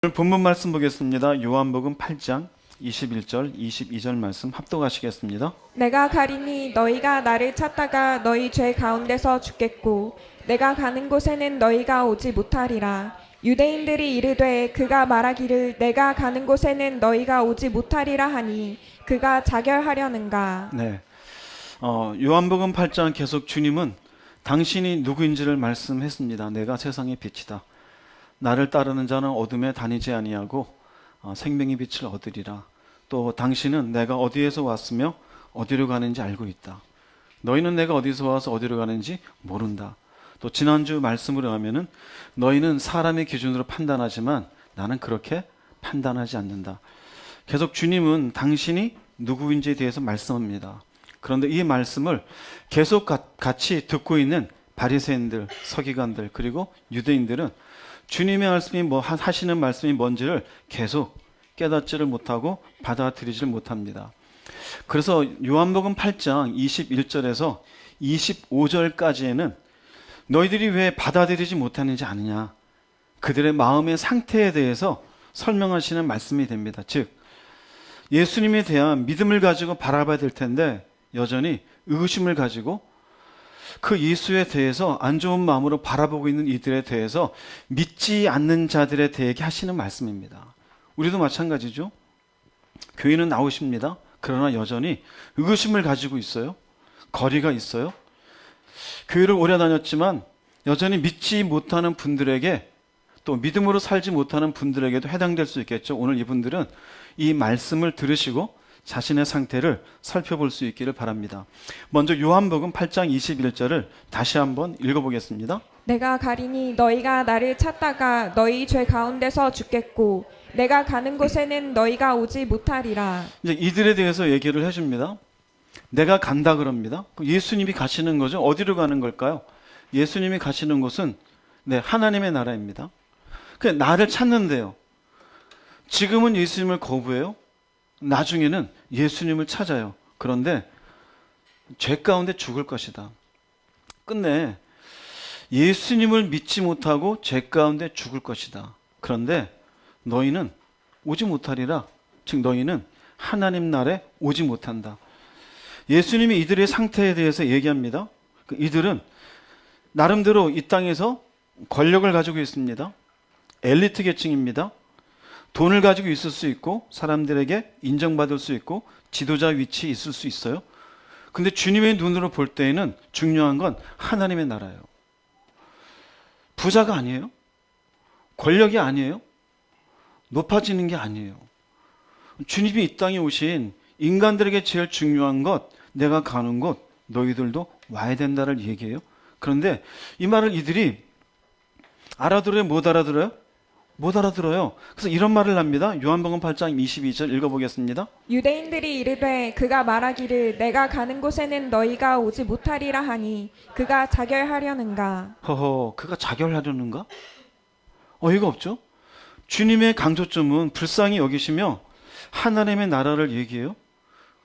오늘 본문 말씀 보겠습니다. 요한복음 8장 21절, 22절 말씀 합독하시겠습니다. 내가 가리니 너희가 나를 찾다가 너희 죄 가운데서 죽겠고 내가 가는 곳에는 너희가 오지 못하리라. 유대인들이 이르되 그가 말하기를 내가 가는 곳에는 너희가 오지 못하리라 하니 그가 자결하려는가. 네, 요한복음 8장 계속 주님은 당신이 누구인지를 말씀했습니다. 내가 세상의 빛이다. 나를 따르는 자는 어둠에 다니지 아니하고 생명의 빛을 얻으리라. 또 당신은 내가 어디에서 왔으며 어디로 가는지 알고 있다. 너희는 내가 어디서 와서 어디로 가는지 모른다. 또 지난주 말씀으로 하면은 너희는 사람의 기준으로 판단하지만 나는 그렇게 판단하지 않는다. 계속 주님은 당신이 누구인지에 대해서 말씀합니다. 그런데 이 말씀을 계속 같이 듣고 있는 바리새인들, 서기관들 그리고 유대인들은 주님의 말씀이 하시는 말씀이 뭔지를 계속 깨닫지를 못하고 받아들이지를 못합니다. 그래서 요한복음 8장 21절에서 25절까지에는 너희들이 왜 받아들이지 못하는지 아느냐, 그들의 마음의 상태에 대해서 설명하시는 말씀이 됩니다. 즉 예수님에 대한 믿음을 가지고 바라봐야 될 텐데 여전히 의구심을 가지고 그 예수에 대해서 안 좋은 마음으로 바라보고 있는 이들에 대해서 믿지 않는 자들에 대해 하시는 말씀입니다. 우리도 마찬가지죠. 교회는 나오십니다. 그러나 여전히 의구심을 가지고 있어요. 거리가 있어요. 교회를 오래 다녔지만 여전히 믿지 못하는 분들에게, 또 믿음으로 살지 못하는 분들에게도 해당될 수 있겠죠. 오늘 이분들은 이 말씀을 들으시고 자신의 상태를 살펴볼 수 있기를 바랍니다. 먼저 요한복음 8장 21절을 다시 한번 읽어보겠습니다. 내가 가리니 너희가 나를 찾다가 너희 죄 가운데서 죽겠고 내가 가는 곳에는 너희가 오지 못하리라. 이제 이들에 대해서 얘기를 해줍니다. 내가 간다 그럽니다. 예수님이 가시는 거죠. 어디로 가는 걸까요? 예수님이 가시는 곳은 하나님의 나라입니다. 나를 찾는데요. 지금은 예수님을 거부해요. 나중에는 예수님을 찾아요. 그런데 죄 가운데 죽을 것이다. 끝내 예수님을 믿지 못하고 죄 가운데 죽을 것이다. 그런데 너희는 오지 못하리라. 즉 너희는 하나님 나라에 오지 못한다. 예수님이 이들의 상태에 대해서 얘기합니다. 이들은 나름대로 이 땅에서 권력을 가지고 있습니다. 엘리트 계층입니다. 돈을 가지고 있을 수 있고 사람들에게 인정받을 수 있고 지도자 위치에 있을 수 있어요. 근데 주님의 눈으로 볼 때에는 중요한 건 하나님의 나라예요. 부자가 아니에요. 권력이 아니에요. 높아지는 게 아니에요. 주님이 이 땅에 오신 인간들에게 제일 중요한 것, 내가 가는 곳, 너희들도 와야 된다를 얘기해요. 그런데 이 말을 이들이 알아들어요? 못 알아들어요? 못 알아들어요. 그래서 이런 말을 합니다. 요한복음 8장 22절 읽어보겠습니다. 유대인들이 이르되 그가 말하기를 내가 가는 곳에는 너희가 오지 못하리라 하니 그가 자결하려는가. 허허, 그가 자결하려는가? 어이가 없죠? 주님의 강조점은 불쌍히 여기시며 하나님의 나라를 얘기해요.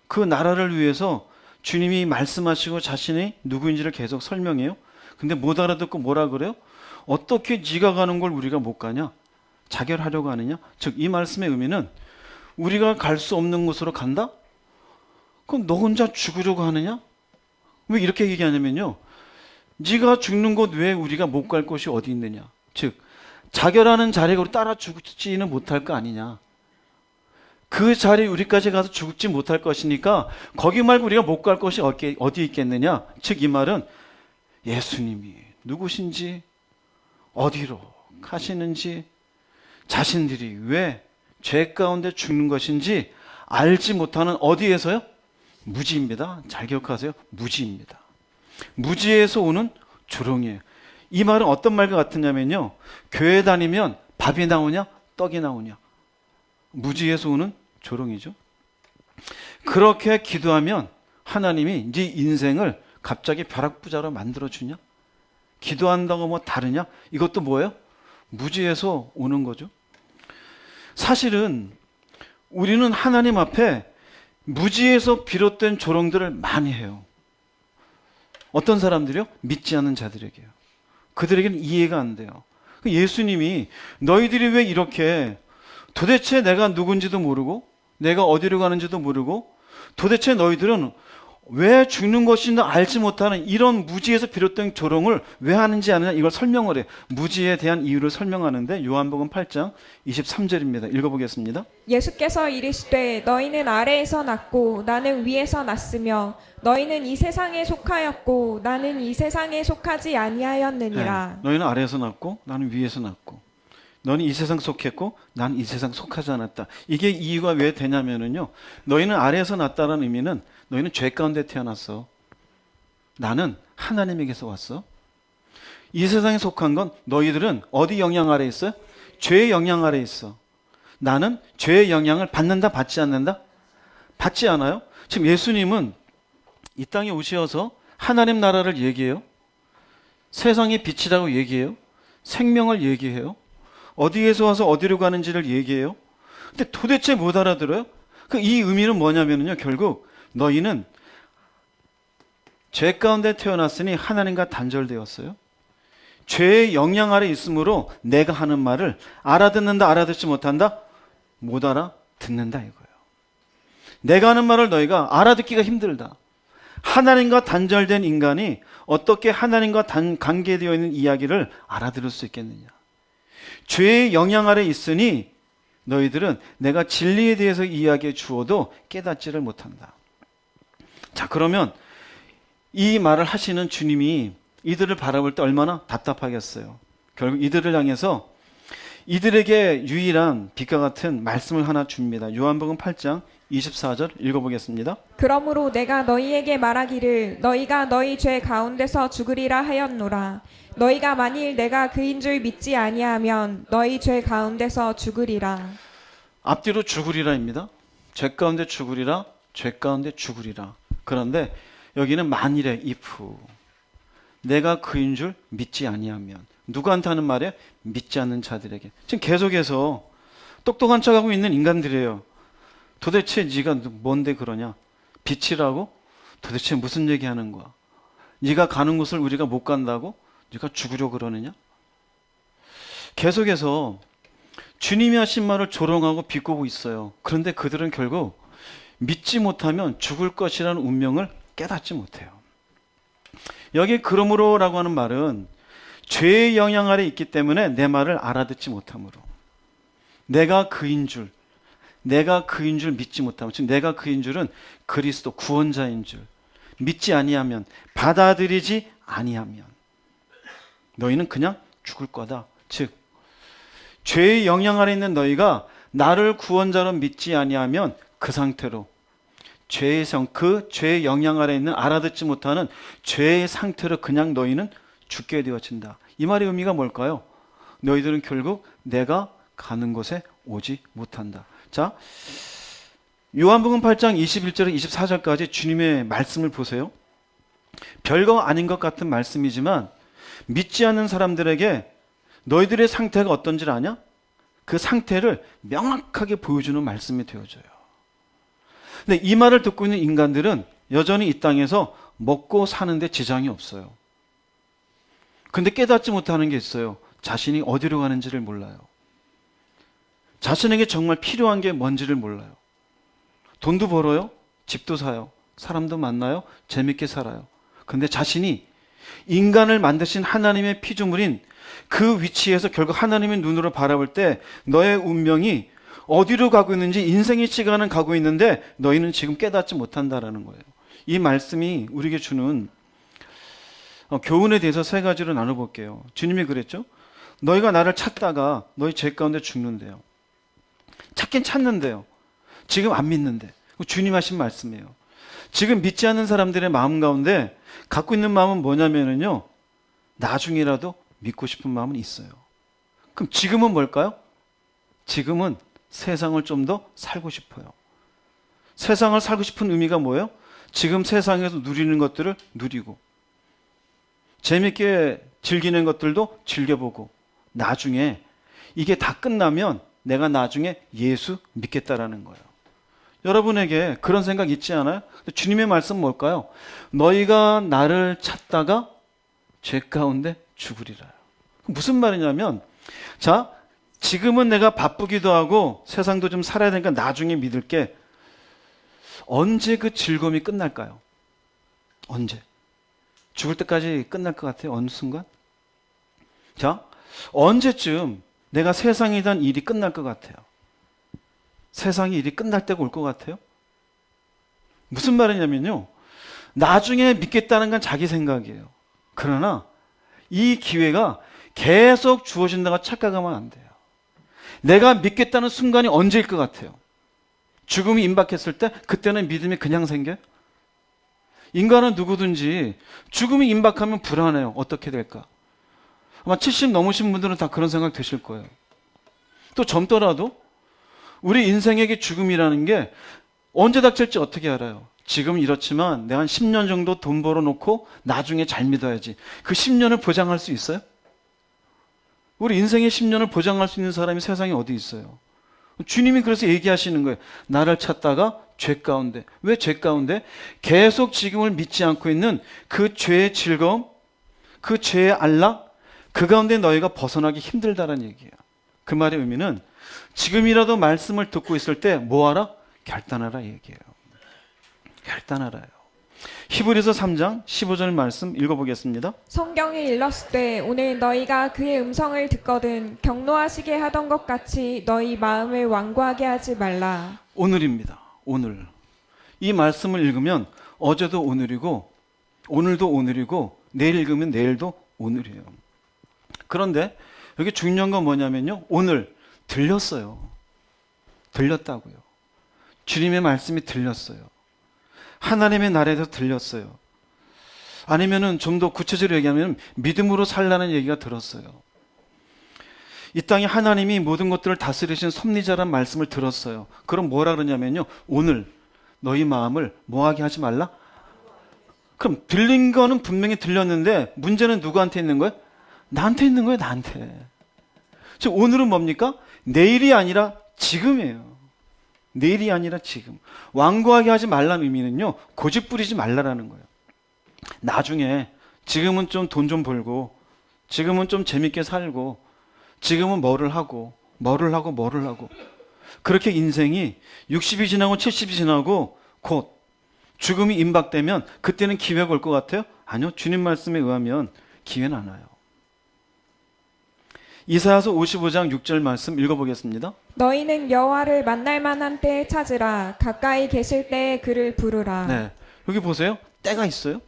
그 나라를 위해서 주님이 말씀하시고 자신이 누구인지를 계속 설명해요. 근데 못 알아듣고 뭐라 그래요? 어떻게 네가 가는 걸 우리가 못 가냐? 자결하려고 하느냐? 즉 이 말씀의 의미는 우리가 갈 수 없는 곳으로 간다? 그럼 너 혼자 죽으려고 하느냐? 왜 이렇게 얘기하냐면요, 네가 죽는 곳 외에 우리가 못 갈 곳이 어디 있느냐? 즉 자결하는 자리가 우리 따라 죽지는 못할 거 아니냐? 그 자리 우리까지 가서 죽지 못할 것이니까 거기 말고 우리가 못 갈 곳이 어디 있겠느냐? 즉 이 말은 예수님이 누구신지, 어디로 가시는지, 자신들이 왜 죄 가운데 죽는 것인지 알지 못하는 어디에서요? 무지입니다. 잘 기억하세요. 무지입니다. 무지에서 오는 조롱이에요. 이 말은 어떤 말과 같으냐면요, 교회 다니면 밥이 나오냐 떡이 나오냐, 무지에서 오는 조롱이죠. 그렇게 기도하면 하나님이 네 인생을 갑자기 벼락부자로 만들어주냐? 기도한다고 뭐 다르냐? 이것도 뭐예요? 무지에서 오는 거죠. 사실은 우리는 하나님 앞에 무지에서 비롯된 조롱들을 많이 해요. 어떤 사람들이요? 믿지 않는 자들에게요. 그들에게는 이해가 안 돼요. 예수님이 너희들이 왜 이렇게 도대체 내가 누군지도 모르고 내가 어디로 가는지도 모르고 도대체 너희들은 왜 죽는 것인지 알지 못하는 이런 무지에서 비롯된 조롱을 왜 하는지 아느냐, 이걸 설명을 해요. 무지에 대한 이유를 설명하는데 요한복음 8장 23절입니다. 읽어보겠습니다. 예수께서 이르시되 너희는 아래에서 났고 나는 위에서 났으며 너희는 이 세상에 속하였고 나는 이 세상에 속하지 아니하였느니라. 너희는 아래에서 났고 나는 위에서 났고 너는 이 세상 속했고 난 이 세상 속하지 않았다. 이게 이유가 왜 되냐면은요, 너희는 아래에서 났다는 의미는 너희는 죄 가운데 태어났어. 나는 하나님에게서 왔어. 이 세상에 속한 건 너희들은 어디 영향 아래 있어요? 죄의 영향 아래 있어. 나는 죄의 영향을 받는다, 받지 않는다? 받지 않아요. 지금 예수님은 이 땅에 오셔서 하나님 나라를 얘기해요. 세상의 빛이라고 얘기해요. 생명을 얘기해요. 어디에서 와서 어디로 가는지를 얘기해요. 근데 도대체 못 알아들어요? 이 의미는 뭐냐면요, 결국 너희는 죄 가운데 태어났으니 하나님과 단절되었어요. 죄의 영향 아래 있으므로 내가 하는 말을 알아듣는다, 알아듣지 못한다? 못 알아듣는다 이거예요. 내가 하는 말을 너희가 알아듣기가 힘들다. 하나님과 단절된 인간이 어떻게 하나님과 관계되어 있는 이야기를 알아들을 수 있겠느냐. 죄의 영향 아래 있으니 너희들은 내가 진리에 대해서 이야기해 주어도 깨닫지를 못한다. 자, 그러면 이 말을 하시는 주님이 이들을 바라볼 때 얼마나 답답하겠어요. 결국 이들을 향해서 이들에게 유일한 빛과 같은 말씀을 하나 줍니다. 요한복음 8장 24절 읽어보겠습니다. 그러므로 내가 너희에게 말하기를 너희가 너희 죄 가운데서 죽으리라 하였노라. 너희가 만일 내가 그인 줄 믿지 아니하면 너희 죄 가운데서 죽으리라. 앞뒤로 죽으리라입니다. 죄 가운데 죽으리라, 죄 가운데 죽으리라. 그런데 여기는 만일의 if. 내가 그인 줄 믿지 아니하면. 누구한테 하는 말이에요? 믿지 않는 자들에게. 지금 계속해서 똑똑한 척하고 있는 인간들이에요. 도대체 네가 뭔데 그러냐? 빛이라고? 도대체 무슨 얘기하는 거야? 네가 가는 곳을 우리가 못 간다고? 네가 죽으려 그러느냐? 계속해서 주님이 하신 말을 조롱하고 비꼬고 있어요. 그런데 그들은 결국 믿지 못하면 죽을 것이라는 운명을 깨닫지 못해요. 여기 그러므로라고 하는 말은 죄의 영향 아래 있기 때문에 내 말을 알아듣지 못함으로, 내가 그인 줄 믿지 못하면, 즉 내가 그인 줄은 그리스도 구원자인 줄 믿지 아니하면, 받아들이지 아니하면 너희는 그냥 죽을 거다. 즉 죄의 영향 아래 있는 너희가 나를 구원자로 믿지 아니하면 그 상태로 죄의 영향 아래 있는 알아듣지 못하는 죄의 상태로 그냥 너희는 죽게 되어진다. 이 말의 의미가 뭘까요? 너희들은 결국 내가 가는 곳에 오지 못한다. 자, 요한복음 8장 21절에 24절까지 주님의 말씀을 보세요. 별거 아닌 것 같은 말씀이지만 믿지 않는 사람들에게 너희들의 상태가 어떤지를 아냐? 그 상태를 명확하게 보여주는 말씀이 되어져요. 근데 이 말을 듣고 있는 인간들은 여전히 이 땅에서 먹고 사는데 지장이 없어요. 근데 깨닫지 못하는 게 있어요. 자신이 어디로 가는지를 몰라요. 자신에게 정말 필요한 게 뭔지를 몰라요. 돈도 벌어요. 집도 사요. 사람도 만나요. 재밌게 살아요. 근데 자신이 인간을 만드신 하나님의 피조물인 그 위치에서 결국 하나님의 눈으로 바라볼 때 너의 운명이 어디로 가고 있는지, 인생의 시간은 가고 있는데 너희는 지금 깨닫지 못한다라는 거예요. 이 말씀이 우리에게 주는 교훈에 대해서 세 가지로 나눠볼게요. 주님이 그랬죠. 너희가 나를 찾다가 너희 죄 가운데 죽는데요. 찾긴 찾는데요. 지금 안 믿는데. 주님 하신 말씀이에요. 지금 믿지 않는 사람들의 마음 가운데 갖고 있는 마음은 뭐냐면요, 나중이라도 믿고 싶은 마음은 있어요. 그럼 지금은 뭘까요? 지금은 세상을 좀 더 살고 싶어요. 세상을 살고 싶은 의미가 뭐예요? 지금 세상에서 누리는 것들을 누리고 재밌게 즐기는 것들도 즐겨보고, 나중에 이게 다 끝나면 내가 나중에 예수 믿겠다라는 거예요. 여러분에게 그런 생각 있지 않아요? 주님의 말씀 뭘까요? 너희가 나를 찾다가 죄 가운데 죽으리라. 무슨 말이냐면, 자, 지금은 내가 바쁘기도 하고 세상도 좀 살아야 되니까 나중에 믿을게. 언제 그 즐거움이 끝날까요? 언제? 죽을 때까지 끝날 것 같아요? 어느 순간? 자, 언제쯤 내가 세상에 대한 일이 끝날 것 같아요? 세상의 일이 끝날 때가 올 것 같아요? 무슨 말이냐면요. 나중에 믿겠다는 건 자기 생각이에요. 그러나 이 기회가 계속 주어진다고 착각하면 안 돼요. 내가 믿겠다는 순간이 언제일 것 같아요? 죽음이 임박했을 때 그때는 믿음이 그냥 생겨요? 인간은 누구든지 죽음이 임박하면 불안해요. 어떻게 될까? 아마 70 넘으신 분들은 다 그런 생각 드실 거예요. 또 젊더라도 우리 인생에게 죽음이라는 게 언제 닥칠지 어떻게 알아요? 지금 이렇지만 내가 한 10년 정도 돈 벌어놓고 나중에 잘 믿어야지. 그 10년을 보장할 수 있어요? 우리 인생의 10년을 보장할 수 있는 사람이 세상에 어디 있어요? 주님이 그래서 얘기하시는 거예요. 나를 찾다가 죄 가운데. 왜 죄 가운데? 계속 지금을 믿지 않고 있는 그 죄의 즐거움, 그 죄의 안락, 그 가운데 너희가 벗어나기 힘들다는 얘기예요. 그 말의 의미는 지금이라도 말씀을 듣고 있을 때 뭐하라? 결단하라 얘기예요. 결단하라요. 히브리서 3장 15절 말씀 읽어보겠습니다. 성경에 일렀을 때 오늘 너희가 그의 음성을 듣거든 경노하시게 하던 것 같이 너희 마음을 완고하게 하지 말라. 오늘입니다. 오늘. 이 말씀을 읽으면 어제도 오늘이고 오늘도 오늘이고 내일 읽으면 내일도 오늘이에요. 그런데 여기 중요한 건 뭐냐면요. 오늘 들렸어요. 들렸다고요. 주님의 말씀이 들렸어요. 하나님의 나라에서 들렸어요. 아니면은 좀 더 구체적으로 얘기하면 믿음으로 살라는 얘기가 들었어요. 이 땅에 하나님이 모든 것들을 다스리신 섭리자란 말씀을 들었어요. 그럼 뭐라 그러냐면요. 오늘 너희 마음을 뭐하게 하지 말라? 그럼 들린 거는 분명히 들렸는데 문제는 누구한테 있는 거예요? 나한테 있는 거예요. 나한테. 지금 오늘은 뭡니까? 내일이 아니라 지금이에요. 내일이 아니라 지금. 완고하게 하지 말라는 의미는요. 고집 부리지 말라라는 거예요. 나중에 지금은 좀 돈 좀 벌고 지금은 좀 재밌게 살고 지금은 뭐를 하고 그렇게 인생이 60이 지나고 70이 지나고 곧 죽음이 임박되면 그때는 기회가 올 것 같아요? 아니요. 주님 말씀에 의하면 기회는 안 와요. 이사야서 55장 6절 말씀 읽어보겠습니다. 너희는 여호와를 만날 만한 때에 찾으라. 가까이 계실 때에 그를 부르라. 네, 여기 보세요. 때가 있어요.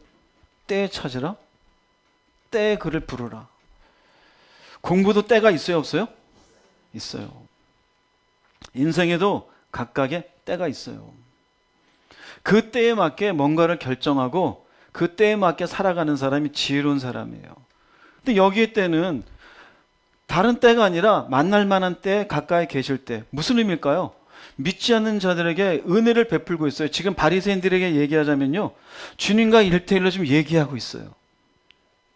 때에 찾으라. 때에 그를 부르라. 공부도 때가 있어요, 없어요? 있어요. 인생에도 각각의 때가 있어요. 그 때에 맞게 뭔가를 결정하고 그 때에 맞게 살아가는 사람이 지혜로운 사람이에요. 근데 여기에 때는 다른 때가 아니라 만날 만한 때, 가까이 계실 때. 무슨 의미일까요? 믿지 않는 자들에게 은혜를 베풀고 있어요. 지금 바리새인들에게 얘기하자면요. 주님과 1대1로 지금 얘기하고 있어요.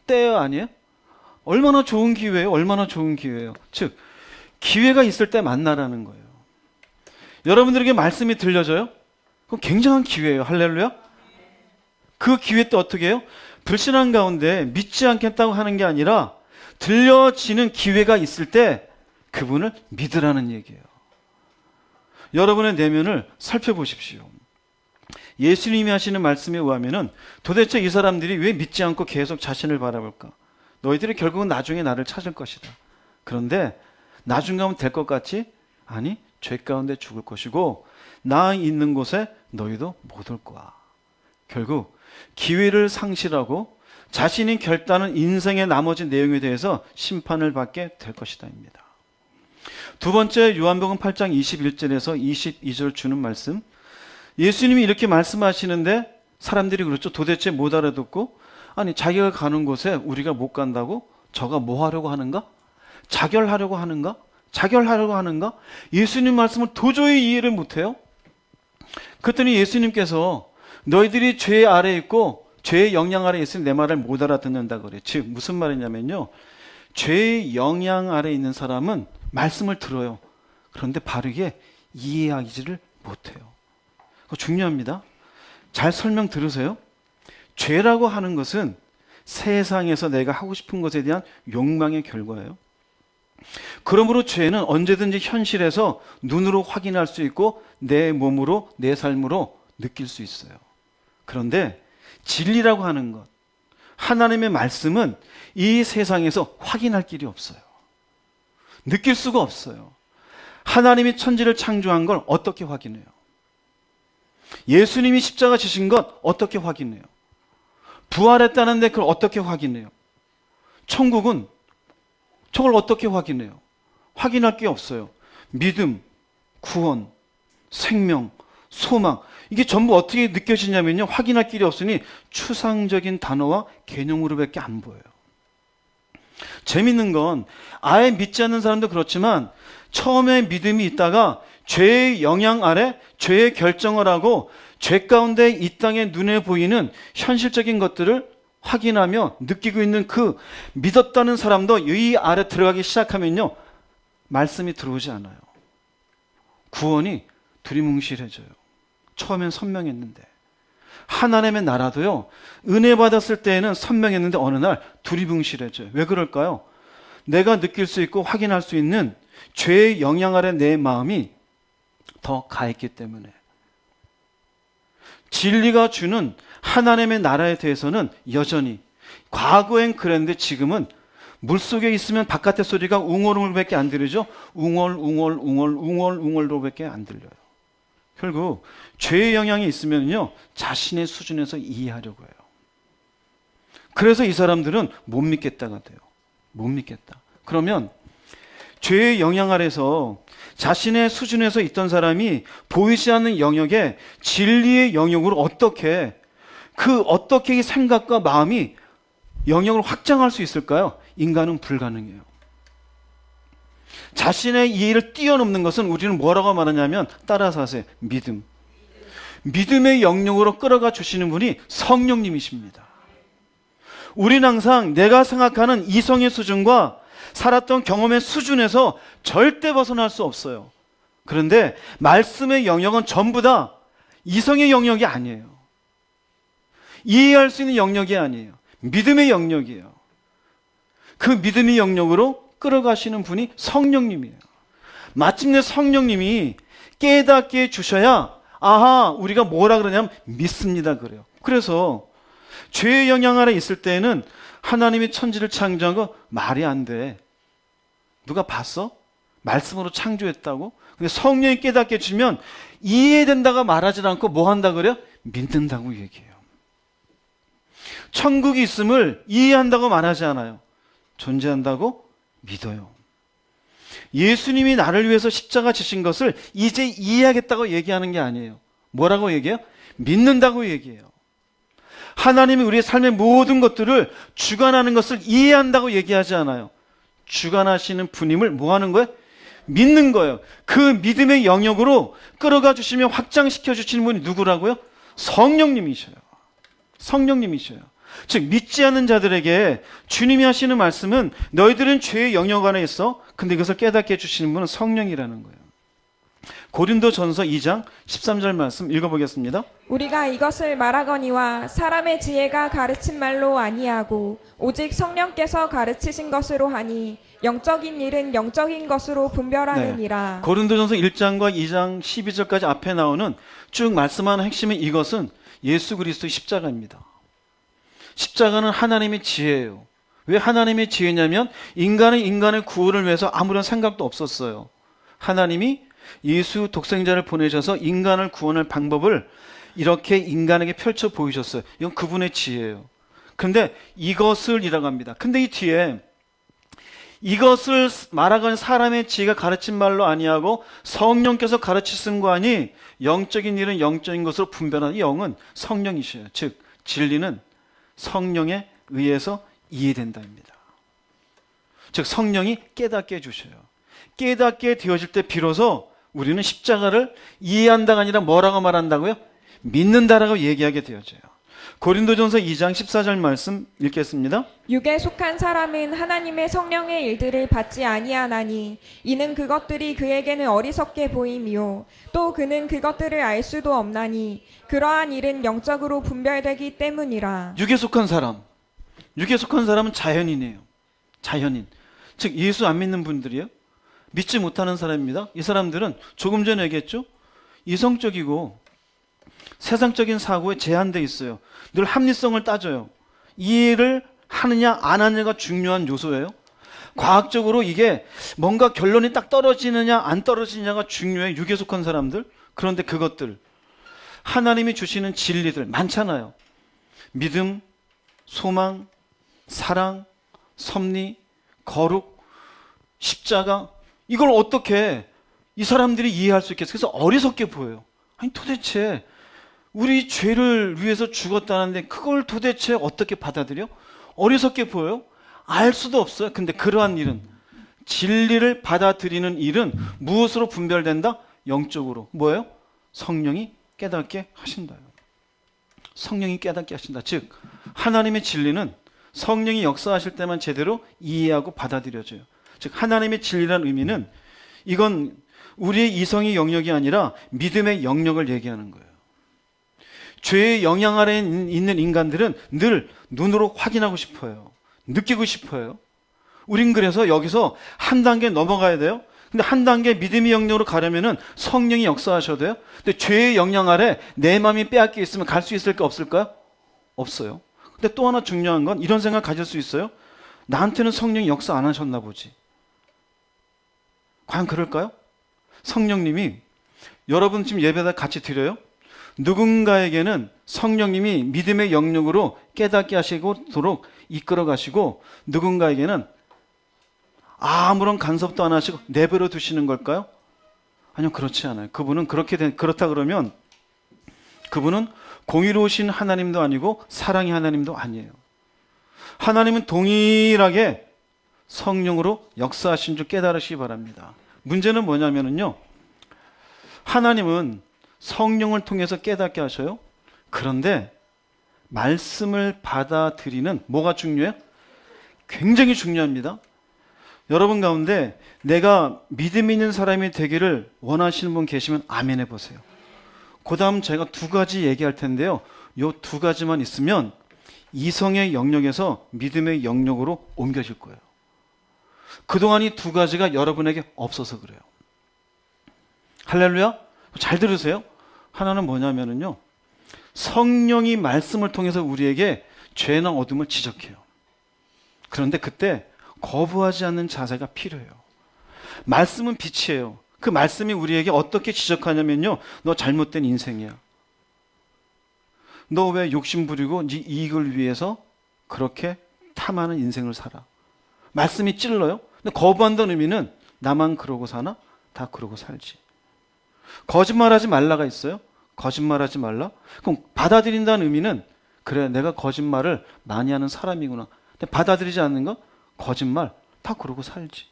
때요 아니에요? 얼마나 좋은 기회예요. 얼마나 좋은 기회예요. 즉 기회가 있을 때 만나라는 거예요. 여러분들에게 말씀이 들려져요? 그럼 굉장한 기회예요. 할렐루야. 그 기회 때 어떻게 해요? 불신한 가운데 믿지 않겠다고 하는 게 아니라 들려지는 기회가 있을 때 그분을 믿으라는 얘기예요. 여러분의 내면을 살펴보십시오. 예수님이 하시는 말씀에 의하면은 도대체 이 사람들이 왜 믿지 않고 계속 자신을 바라볼까? 너희들이 결국은 나중에 나를 찾을 것이다. 그런데 나중 가면 될 것 같지? 아니, 죄 가운데 죽을 것이고 나 있는 곳에 너희도 못 올 거야. 결국 기회를 상실하고 자신이 결단한 인생의 나머지 내용에 대해서 심판을 받게 될 것이다입니다. 두 번째 요한복음 8장 21절에서 22절 주는 말씀. 예수님이 이렇게 말씀하시는데 사람들이 그렇죠. 도대체 못 알아듣고 아니 자기가 가는 곳에 우리가 못 간다고? 저가 뭐 하려고 하는가? 자결하려고 하는가? 자결하려고 하는가? 예수님 말씀을 도저히 이해를 못해요. 그랬더니 예수님께서 너희들이 죄 아래에 있고 죄의 영향 아래에 있으니 내 말을 못 알아듣는다 그래요. 즉 무슨 말이냐면요. 죄의 영향 아래에 있는 사람은 말씀을 들어요. 그런데 바르게 이해하지를 못해요. 그거 중요합니다. 잘 설명 들으세요. 죄라고 하는 것은 세상에서 내가 하고 싶은 것에 대한 욕망의 결과예요. 그러므로 죄는 언제든지 현실에서 눈으로 확인할 수 있고 내 몸으로, 내 삶으로 느낄 수 있어요. 그런데 진리라고 하는 것, 하나님의 말씀은 이 세상에서 확인할 길이 없어요. 느낄 수가 없어요. 하나님이 천지를 창조한 걸 어떻게 확인해요? 예수님이 십자가 지신 것 어떻게 확인해요? 부활했다는데 그걸 어떻게 확인해요? 천국은 저걸 어떻게 확인해요? 확인할 게 없어요. 믿음, 구원, 생명, 소망, 이게 전부 어떻게 느껴지냐면요, 확인할 길이 없으니 추상적인 단어와 개념으로밖에 안 보여요. 재밌는 건 아예 믿지 않는 사람도 그렇지만 처음에 믿음이 있다가 죄의 영향 아래 죄의 결정을 하고 죄 가운데 이 땅에 눈에 보이는 현실적인 것들을 확인하며 느끼고 있는 그 믿었다는 사람도 이 아래 들어가기 시작하면요, 말씀이 들어오지 않아요. 구원이 두리뭉실해져요. 처음엔 선명했는데. 하나님의 나라도요, 은혜 받았을 때에는 선명했는데 어느 날 두리뭉실해져요. 왜 그럴까요? 내가 느낄 수 있고 확인할 수 있는 죄의 영향 아래 내 마음이 더 가했기 때문에. 진리가 주는 하나님의 나라에 대해서는 여전히, 과거엔 그랬는데 지금은 물속에 있으면 바깥의 소리가 웅얼웅얼밖에 안 들리죠. 웅얼웅얼로밖에 안 들려요. 결국 죄의 영향이 있으면요, 자신의 수준에서 이해하려고 해요. 그래서 이 사람들은 못 믿겠다가 돼요. 못 믿겠다. 그러면 죄의 영향 아래서 자신의 수준에서 있던 사람이 보이지 않는 영역에 진리의 영역으로 어떻게 이 생각과 마음이 영역을 확장할 수 있을까요? 인간은 불가능해요. 자신의 이해를 뛰어넘는 것은 우리는 뭐라고 말하냐면, 따라서 하세요. 믿음. 믿음의 영역으로 끌어가 주시는 분이 성령님이십니다. 우리는 항상 내가 생각하는 이성의 수준과 살았던 경험의 수준에서 절대 벗어날 수 없어요. 그런데 말씀의 영역은 전부 다 이성의 영역이 아니에요. 이해할 수 있는 영역이 아니에요. 믿음의 영역이에요. 그 믿음의 영역으로 끌어가시는 분이 성령님이에요. 마침내 성령님이 깨닫게 해주셔야, 아하, 우리가 뭐라 그러냐면 믿습니다 그래요. 그래서 죄의 영향 아래 있을 때에는 하나님이 천지를 창조한 거 말이 안 돼. 누가 봤어? 말씀으로 창조했다고? 근데 성령이 깨닫게 해주면 이해된다고 말하지 않고 뭐 한다 그래요? 믿는다고 얘기해요. 천국이 있음을 이해한다고 말하지 않아요. 존재한다고 믿어요. 예수님이 나를 위해서 십자가 지신 것을 이제 이해하겠다고 얘기하는 게 아니에요. 뭐라고 얘기해요? 믿는다고 얘기해요. 하나님이 우리의 삶의 모든 것들을 주관하는 것을 이해한다고 얘기하지 않아요. 주관하시는 분임을 뭐 하는 거예요? 믿는 거예요. 그 믿음의 영역으로 끌어가 주시며 확장시켜 주시는 분이 누구라고요? 성령님이셔요. 성령님이셔요. 즉 믿지 않는 자들에게 주님이 하시는 말씀은 너희들은 죄의 영역 안에 있어. 근데 이것을 깨닫게 해주시는 분은 성령이라는 거예요. 고린도전서 2장 13절 말씀 읽어보겠습니다. 우리가 이것을 말하거니와 사람의 지혜가 가르친 말로 아니하고 오직 성령께서 가르치신 것으로 하니 영적인 일은 영적인 것으로 분별하느니라. 고린도전서 1장과 2장 12절까지 앞에 나오는 쭉 말씀하는 핵심은 이것은 예수 그리스도의 십자가입니다. 십자가는 하나님의 지혜예요. 왜 하나님의 지혜냐면 인간은 인간의 구원을 위해서 아무런 생각도 없었어요. 하나님이 예수 독생자를 보내셔서 인간을 구원할 방법을 이렇게 인간에게 펼쳐 보이셨어요. 이건 그분의 지혜예요. 그런데 이것을 이라고 합니다. 근데 이 뒤에 이것을 말하건 사람의 지혜가 가르친 말로 아니하고 성령께서 가르치신 거 아니 영적인 일은 영적인 것으로 분별하는 영은 성령이셔요. 즉 진리는 성령에 의해서 이해된다입니다. 즉 성령이 깨닫게 해주셔요. 깨닫게 되어질 때 비로소 우리는 십자가를 이해한다가 아니라 뭐라고 말한다고요? 믿는다라고 얘기하게 되어져요. 고린도전서 2장 14절 말씀 읽겠습니다. 육에 속한 사람은 하나님의 성령의 일들을 받지 아니하나니 이는 그것들이 그에게는 어리석게 보임이요 또 그는 그것들을 알 수도 없나니 그러한 일은 영적으로 분별되기 때문이라. 육에 속한 사람. 육에 속한 사람은 자연인이에요. 자연인. 즉 예수 안 믿는 분들이에요. 믿지 못하는 사람입니다. 이 사람들은 조금 전에 얘기했죠. 이성적이고 세상적인 사고에 제한돼 있어요. 늘 합리성을 따져요. 이해를 하느냐 안 하느냐가 중요한 요소예요. 과학적으로 이게 뭔가 결론이 딱 떨어지느냐 안 떨어지느냐가 중요해. 육에 속한 사람들. 그런데 그것들 하나님이 주시는 진리들 많잖아요. 믿음, 소망, 사랑, 섭리, 거룩, 십자가, 이걸 어떻게 이 사람들이 이해할 수 있겠어요? 그래서 어리석게 보여요. 아니 도대체 우리 죄를 위해서 죽었다는데 그걸 도대체 어떻게 받아들여? 어리석게 보여요. 알 수도 없어요. 근데 그러한 일은, 진리를 받아들이는 일은 무엇으로 분별된다? 영적으로. 뭐예요? 성령이 깨닫게 하신다요. 성령이 깨닫게 하신다. 즉 하나님의 진리는 성령이 역사하실 때만 제대로 이해하고 받아들여져요. 즉 하나님의 진리라는 의미는 이건 우리의 이성의 영역이 아니라 믿음의 영역을 얘기하는 거예요. 죄의 영향 아래에 있는 인간들은 늘 눈으로 확인하고 싶어요. 느끼고 싶어요. 우린 그래서 여기서 한 단계 넘어가야 돼요. 근데 한 단계 믿음의 영역으로 가려면은 성령이 역사하셔야 돼요. 근데 죄의 영향 아래 내 마음이 빼앗겨 있으면 갈 수 있을까 없을까요? 없어요. 근데 또 하나 중요한 건 이런 생각 가질 수 있어요. 나한테는 성령이 역사 안 하셨나 보지. 과연 그럴까요? 성령님이 여러분 지금 예배다 같이 드려요. 누군가에게는 성령님이 믿음의 영역으로 깨닫게 하시도록 이끌어 가시고 누군가에게는 아무런 간섭도 안 하시고 내버려 두시는 걸까요? 아니요, 그렇지 않아요. 그분은 그렇다 그러면 그분은 공의로우신 하나님도 아니고 사랑의 하나님도 아니에요. 하나님은 동일하게 성령으로 역사하신 줄 깨달으시기 바랍니다. 문제는 뭐냐면요. 하나님은 성령을 통해서 깨닫게 하셔요. 그런데 말씀을 받아들이는 뭐가 중요해요? 굉장히 중요합니다. 여러분 가운데 내가 믿음 있는 사람이 되기를 원하시는 분 계시면 아멘 해보세요. 그 다음 제가 두 가지 얘기할 텐데요. 요 두 가지만 있으면 이성의 영역에서 믿음의 영역으로 옮겨질 거예요. 그동안 이 두 가지가 여러분에게 없어서 그래요. 할렐루야? 잘 들으세요. 하나는 뭐냐면요. 성령이 말씀을 통해서 우리에게 죄나 어둠을 지적해요. 그런데 그때 거부하지 않는 자세가 필요해요. 말씀은 빛이에요. 그 말씀이 우리에게 어떻게 지적하냐면요. 너 잘못된 인생이야. 너 왜 욕심 부리고 네 이익을 위해서 그렇게 탐하는 인생을 살아. 말씀이 찔러요. 근데 거부한다는 의미는 나만 그러고 사나? 다 그러고 살지. 거짓말하지 말라가 있어요. 거짓말하지 말라. 그럼 받아들인다는 의미는 그래 내가 거짓말을 많이 하는 사람이구나. 근데 받아들이지 않는 거? 거짓말 다 그러고 살지.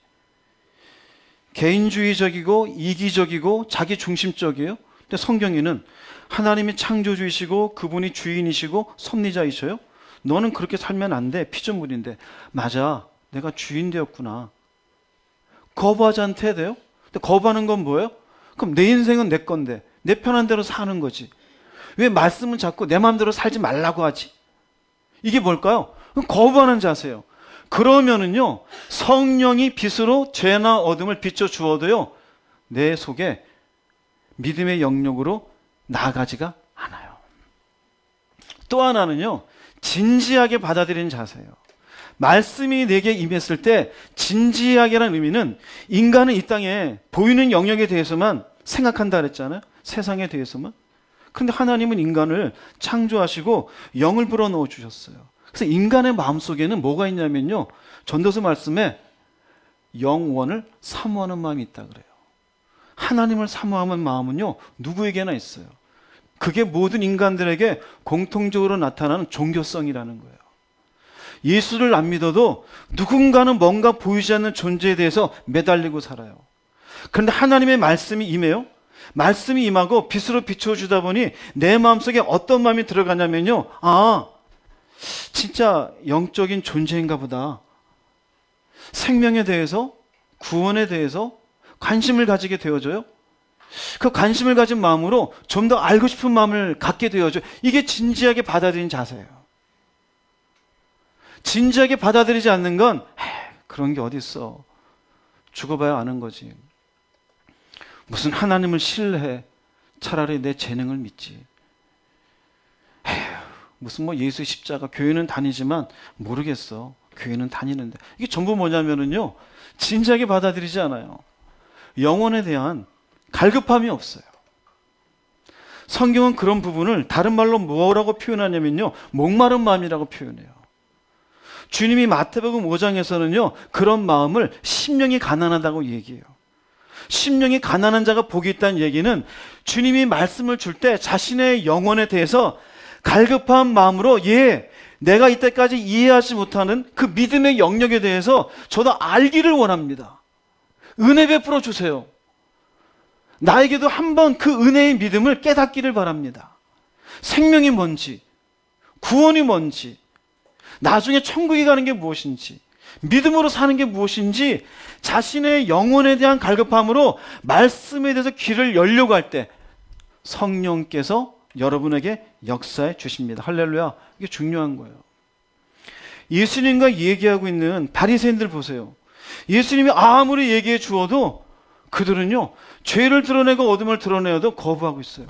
개인주의적이고 이기적이고 자기중심적이에요. 근데 성경에는 하나님이 창조주이시고 그분이 주인이시고 섭리자이셔요. 너는 그렇게 살면 안 돼. 피조물인데. 맞아. 내가 주인 되었구나. 거부하지 않대 돼요. 근데 거부하는 건 뭐예요? 그럼 내 인생은 내 건데 내 편한 대로 사는 거지. 왜 말씀은 자꾸 내 마음대로 살지 말라고 하지? 이게 뭘까요? 거부하는 자세요. 그러면은요, 성령이 빛으로 죄나 어둠을 비춰 주어도요, 내 속에 믿음의 영역으로 나아가지가 않아요. 또 하나는요, 진지하게 받아들이는 자세예요. 말씀이 내게 임했을 때 진지하게라는 의미는 인간은 이 땅에 보이는 영역에 대해서만 생각한다 그랬잖아요. 세상에 대해서만. 그런데 하나님은 인간을 창조하시고 영을 불어넣어 주셨어요. 그래서 인간의 마음속에는 뭐가 있냐면요. 전도서 말씀에 영원을 사모하는 마음이 있다 그래요. 하나님을 사모하는 마음은요. 누구에게나 있어요. 그게 모든 인간들에게 공통적으로 나타나는 종교성이라는 거예요. 예수를 안 믿어도 누군가는 뭔가 보이지 않는 존재에 대해서 매달리고 살아요. 그런데 하나님의 말씀이 임해요. 말씀이 임하고 빛으로 비춰주다 보니 내 마음속에 어떤 마음이 들어가냐면요. 아, 진짜 영적인 존재인가 보다. 생명에 대해서, 구원에 대해서 관심을 가지게 되어져요. 그 관심을 가진 마음으로 좀 더 알고 싶은 마음을 갖게 되어져요. 이게 진지하게 받아들인 자세예요. 진지하게 받아들이지 않는 건 그런 게 어디 있어. 죽어봐야 아는 거지. 무슨 하나님을 신뢰해. 차라리 내 재능을 믿지. 에휴, 무슨 뭐 예수 십자가, 교회는 다니지만 모르겠어. 교회는 다니는데. 이게 전부 뭐냐면은요, 진지하게 받아들이지 않아요. 영혼에 대한 갈급함이 없어요. 성경은 그런 부분을 다른 말로 뭐라고 표현하냐면요, 목마른 마음이라고 표현해요. 주님이 마태복음 5장에서는요, 그런 마음을 심령이 가난하다고 얘기해요. 심령이 가난한 자가 복이 있다는 얘기는 주님이 말씀을 줄 때 자신의 영혼에 대해서 갈급한 마음으로, 내가 이때까지 이해하지 못하는 그 믿음의 영역에 대해서 저도 알기를 원합니다. 은혜 베풀어 주세요. 나에게도 한번 그 은혜의 믿음을 깨닫기를 바랍니다. 생명이 뭔지, 구원이 뭔지, 나중에 천국에 가는 게 무엇인지, 믿음으로 사는 게 무엇인지 자신의 영혼에 대한 갈급함으로 말씀에 대해서 귀를 열려고 할 때 성령께서 여러분에게 역사해 주십니다. 할렐루야. 이게 중요한 거예요. 예수님과 얘기하고 있는 바리새인들 보세요. 예수님이 아무리 얘기해 주어도 그들은요, 죄를 드러내고 어둠을 드러내어도 거부하고 있어요.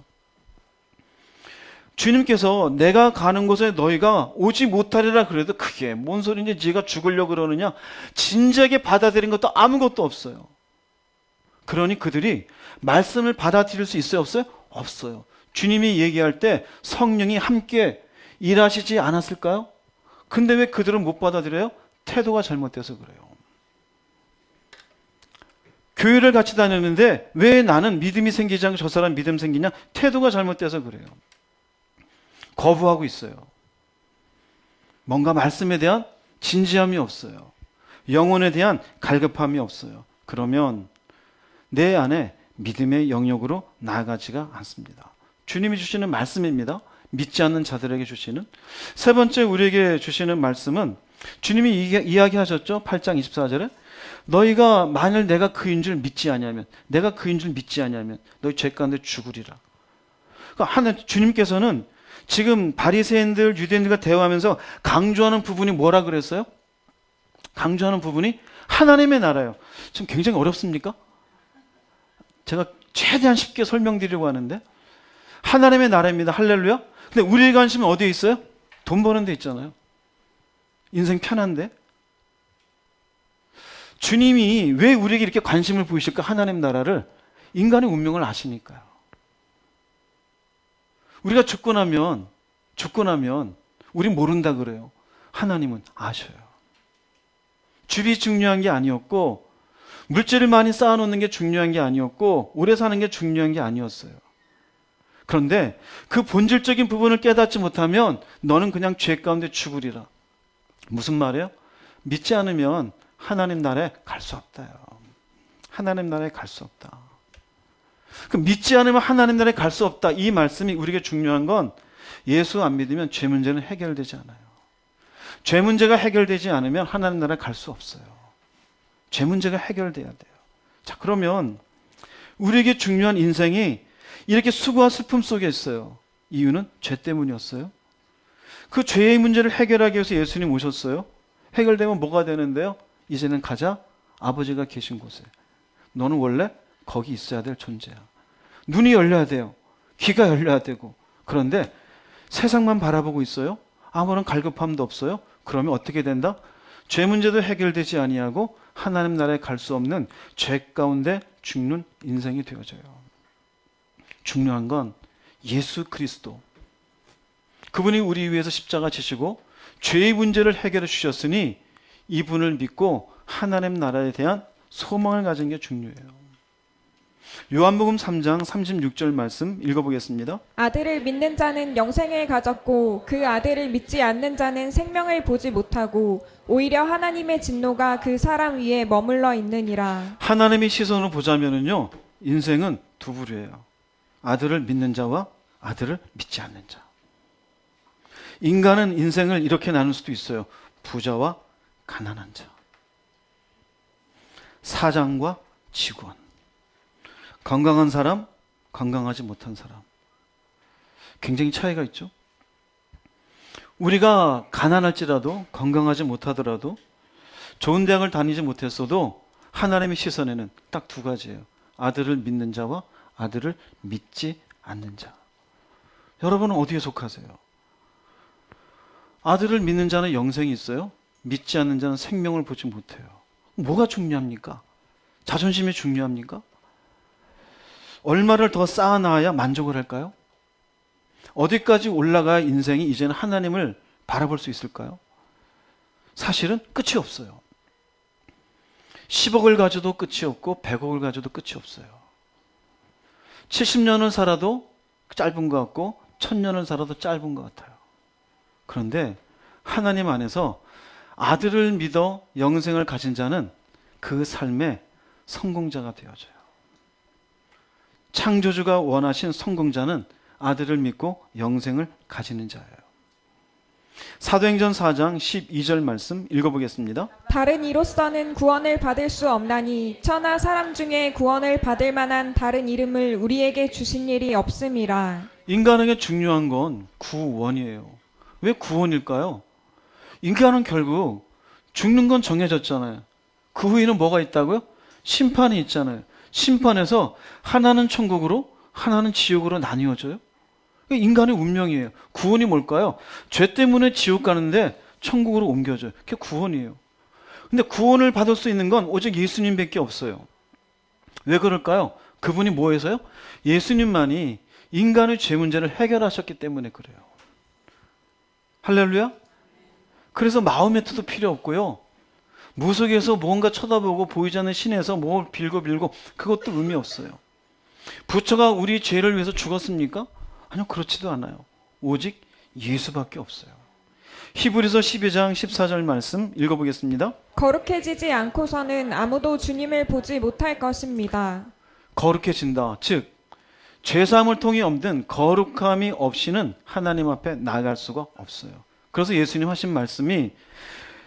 주님께서 내가 가는 곳에 너희가 오지 못하리라 그래도 그게 뭔 소리인지, 네가 죽으려고 그러느냐, 진지하게 받아들인 것도 아무것도 없어요. 그러니 그들이 말씀을 받아들일 수 있어요, 없어요? 없어요. 주님이 얘기할 때 성령이 함께 일하시지 않았을까요? 근데 왜 그들은 못 받아들여요? 태도가 잘못돼서 그래요. 교회를 같이 다녔는데 왜 나는 믿음이 생기지 않고 저 사람 믿음 생기냐? 태도가 잘못돼서 그래요. 거부하고 있어요. 뭔가 말씀에 대한 진지함이 없어요. 영혼에 대한 갈급함이 없어요. 그러면 내 안에 믿음의 영역으로 나아가지가 않습니다. 주님이 주시는 말씀입니다. 믿지 않는 자들에게 주시는. 세 번째 우리에게 주시는 말씀은 주님이 이야기하셨죠. 8장 24절에 너희가 만일 내가 그인 줄 믿지 아니하면, 내가 그인 줄 믿지 아니하면 너희 죄 가운데 죽으리라. 그러니까 주님께서는 지금 바리새인들, 유대인들과 대화하면서 강조하는 부분이 뭐라 그랬어요? 강조하는 부분이 하나님의 나라예요. 지금 굉장히 어렵습니까? 제가 최대한 쉽게 설명드리려고 하는데 하나님의 나라입니다. 할렐루야. 근데 우리의 관심은 어디에 있어요? 돈 버는 데 있잖아요. 인생 편한데. 주님이 왜 우리에게 이렇게 관심을 보이실까? 하나님 나라를. 인간의 운명을 아시니까요. 우리가 죽고 나면 우리 모른다 그래요. 하나님은 아셔요. 집이 중요한 게 아니었고, 물질을 많이 쌓아놓는 게 중요한 게 아니었고, 오래 사는 게 중요한 게 아니었어요. 그런데 그 본질적인 부분을 깨닫지 못하면 너는 그냥 죄 가운데 죽으리라. 무슨 말이에요? 믿지 않으면 하나님 나라에 갈 수 없다요. 하나님 나라에 갈 수 없다. 그 믿지 않으면 하나님 나라에 갈 수 없다. 이 말씀이 우리에게 중요한 건 예수 안 믿으면 죄 문제는 해결되지 않아요. 죄 문제가 해결되지 않으면 하나님 나라에 갈 수 없어요. 죄 문제가 해결돼야 돼요. 자, 그러면 우리에게 중요한 인생이 이렇게 수고와 슬픔 속에 있어요. 이유는 죄 때문이었어요. 그 죄의 문제를 해결하기 위해서 예수님 오셨어요. 해결되면 뭐가 되는데요? 이제는 가자. 아버지가 계신 곳에. 너는 원래 거기 있어야 될 존재야. 눈이 열려야 돼요. 귀가 열려야 되고. 그런데 세상만 바라보고 있어요. 아무런 갈급함도 없어요. 그러면 어떻게 된다? 죄 문제도 해결되지 아니하고 하나님 나라에 갈 수 없는 죄 가운데 죽는 인생이 되어져요. 중요한 건 예수 그리스도. 그분이 우리 위해서 십자가 지시고 죄의 문제를 해결해 주셨으니 이분을 믿고 하나님 나라에 대한 소망을 가진 게 중요해요. 요한복음 3장 36절 말씀 읽어보겠습니다. 아들을 믿는 자는 영생을 가졌고 그 아들을 믿지 않는 자는 생명을 보지 못하고 오히려 하나님의 진노가 그 사람 위에 머물러 있느니라. 하나님의 시선으로 보자면은요, 인생은 두 부류예요. 아들을 믿는 자와 아들을 믿지 않는 자. 인간은 인생을 이렇게 나눌 수도 있어요. 부자와 가난한 자. 사장과 직원. 건강한 사람, 건강하지 못한 사람. 굉장히 차이가 있죠. 우리가 가난할지라도, 건강하지 못하더라도 좋은 대학을 다니지 못했어도 하나님의 시선에는 딱 두 가지예요. 아들을 믿는 자와 아들을 믿지 않는 자. 여러분은 어디에 속하세요? 아들을 믿는 자는 영생이 있어요. 믿지 않는 자는 생명을 보지 못해요. 뭐가 중요합니까? 자존심이 중요합니까? 얼마를 더 쌓아놔야 만족을 할까요? 어디까지 올라가야 인생이 이제는 하나님을 바라볼 수 있을까요? 사실은 끝이 없어요. 10억을 가져도 끝이 없고 100억을 가져도 끝이 없어요. 70년을 살아도 짧은 것 같고 1000년을 살아도 짧은 것 같아요. 그런데 하나님 안에서 아들을 믿어 영생을 가진 자는 그 삶의 성공자가 되어져요. 창조주가 원하신 성공자는 아들을 믿고 영생을 가지는 자예요. 사도행전 4장 12절 말씀 읽어보겠습니다. 다른 이로서는 구원을 받을 수 없나니 천하 사람 중에 구원을 받을 만한 다른 이름을 우리에게 주신 일이 없음이라. 인간에게 중요한 건 구원이에요. 왜 구원일까요? 인간은 결국 죽는 건 정해졌잖아요. 그 후에는 뭐가 있다고요? 심판이 있잖아요. 심판에서 하나는 천국으로 하나는 지옥으로 나뉘어져요. 인간의 운명이에요. 구원이 뭘까요? 죄 때문에 지옥 가는데 천국으로 옮겨져요. 그게 구원이에요. 근데 구원을 받을 수 있는 건 오직 예수님밖에 없어요. 왜 그럴까요? 그분이 뭐해서요? 예수님만이 인간의 죄 문제를 해결하셨기 때문에 그래요. 할렐루야? 그래서 마음에도 필요 없고요. 무속에서 뭔가 쳐다보고 보이지 않는 신에서 뭘 빌고 그것도 의미 없어요. 부처가 우리 죄를 위해서 죽었습니까? 아니요, 그렇지도 않아요. 오직 예수밖에 없어요. 히브리서 12장 14절 말씀 읽어보겠습니다. 거룩해지지 않고서는 아무도 주님을 보지 못할 것입니다. 거룩해진다. 즉 죄사함을 통해 없는 거룩함이 없이는 하나님 앞에 나아갈 수가 없어요. 그래서 예수님 하신 말씀이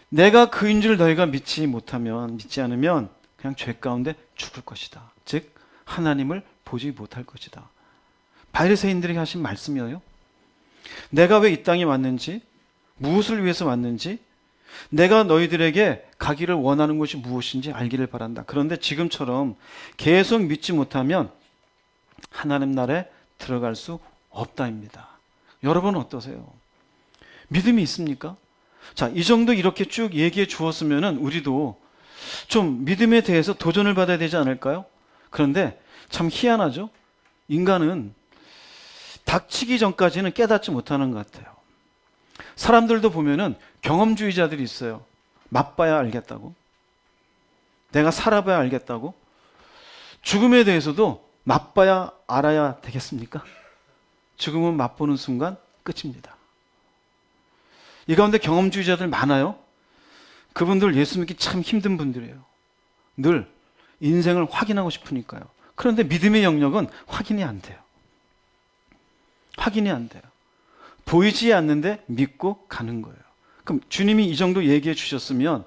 내가 그인 줄 너희가 믿지 않으면 그냥 죄 가운데 죽을 것이다. 즉 하나님을 보지 못할 것이다. 바리새인들에게 하신 말씀이에요. 내가 왜 이 땅에 왔는지, 무엇을 위해서 왔는지, 내가 너희들에게 가기를 원하는 것이 무엇인지 알기를 바란다. 그런데 지금처럼 계속 믿지 못하면 하나님 나라에 들어갈 수 없다입니다. 여러분은 어떠세요? 믿음이 있습니까? 자, 이 정도 이렇게 쭉 얘기해 주었으면 우리도 좀 믿음에 대해서 도전을 받아야 되지 않을까요? 그런데 참 희한하죠? 인간은 닥치기 전까지는 깨닫지 못하는 것 같아요. 사람들도 보면은 경험주의자들이 있어요. 맛봐야 알겠다고. 내가 살아봐야 알겠다고. 죽음에 대해서도 맛봐야 알아야 되겠습니까? 죽음은 맛보는 순간 끝입니다. 이 가운데 경험주의자들 많아요. 그분들 예수 믿기 참 힘든 분들이에요. 늘 인생을 확인하고 싶으니까요. 그런데 믿음의 영역은 확인이 안 돼요. 확인이 안 돼요. 보이지 않는데 믿고 가는 거예요. 그럼 주님이 이 정도 얘기해 주셨으면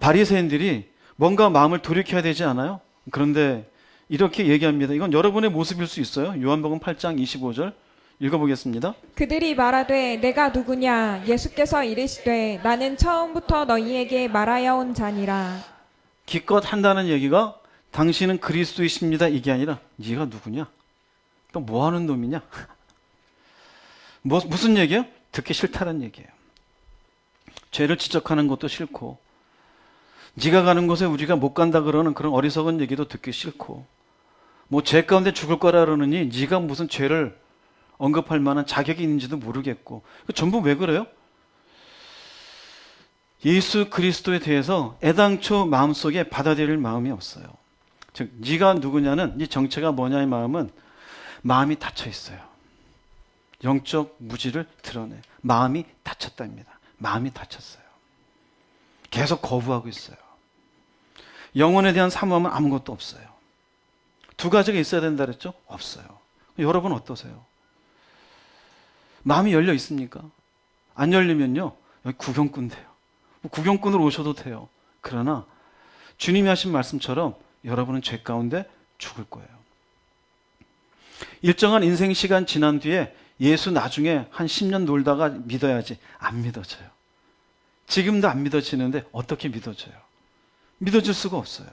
바리새인들이 뭔가 마음을 돌이켜야 되지 않아요? 그런데 이렇게 얘기합니다. 이건 여러분의 모습일 수 있어요. 요한복음 8장 25절 읽어보겠습니다. 그들이 말하되 내가 누구냐? 예수께서 이르시되 나는 처음부터 너희에게 말하여 온 자니라. 기껏 한다는 얘기가 당신은 그리스도이십니다 이게 아니라 네가 누구냐? 또 뭐하는 놈이냐? 무슨 얘기예요? 듣기 싫다는 얘기예요. 죄를 지적하는 것도 싫고 네가 가는 곳에 우리가 못 간다 그러는 그런 어리석은 얘기도 듣기 싫고 뭐 죄 가운데 죽을 거라 그러느니 네가 무슨 죄를 언급할 만한 자격이 있는지도 모르겠고 전부 왜 그래요? 예수 그리스도에 대해서 애당초 마음속에 받아들일 마음이 없어요. 즉 네가 누구냐는 네 정체가 뭐냐의 마음은 마음이 닫혀 있어요. 영적 무지를 드러내. 마음이 닫혔다입니다. 마음이 닫혔어요. 계속 거부하고 있어요. 영혼에 대한 사모함은 아무것도 없어요. 두 가지가 있어야 된다 그랬죠? 없어요. 여러분 어떠세요? 마음이 열려 있습니까? 안 열리면요 여기 구경꾼 돼요. 구경꾼으로 오셔도 돼요. 그러나 주님이 하신 말씀처럼 여러분은 죄 가운데 죽을 거예요. 일정한 인생 시간 지난 뒤에 예수 나중에 한 10년 놀다가 믿어야지 안 믿어져요. 지금도 안 믿어지는데 어떻게 믿어져요? 믿어질 수가 없어요.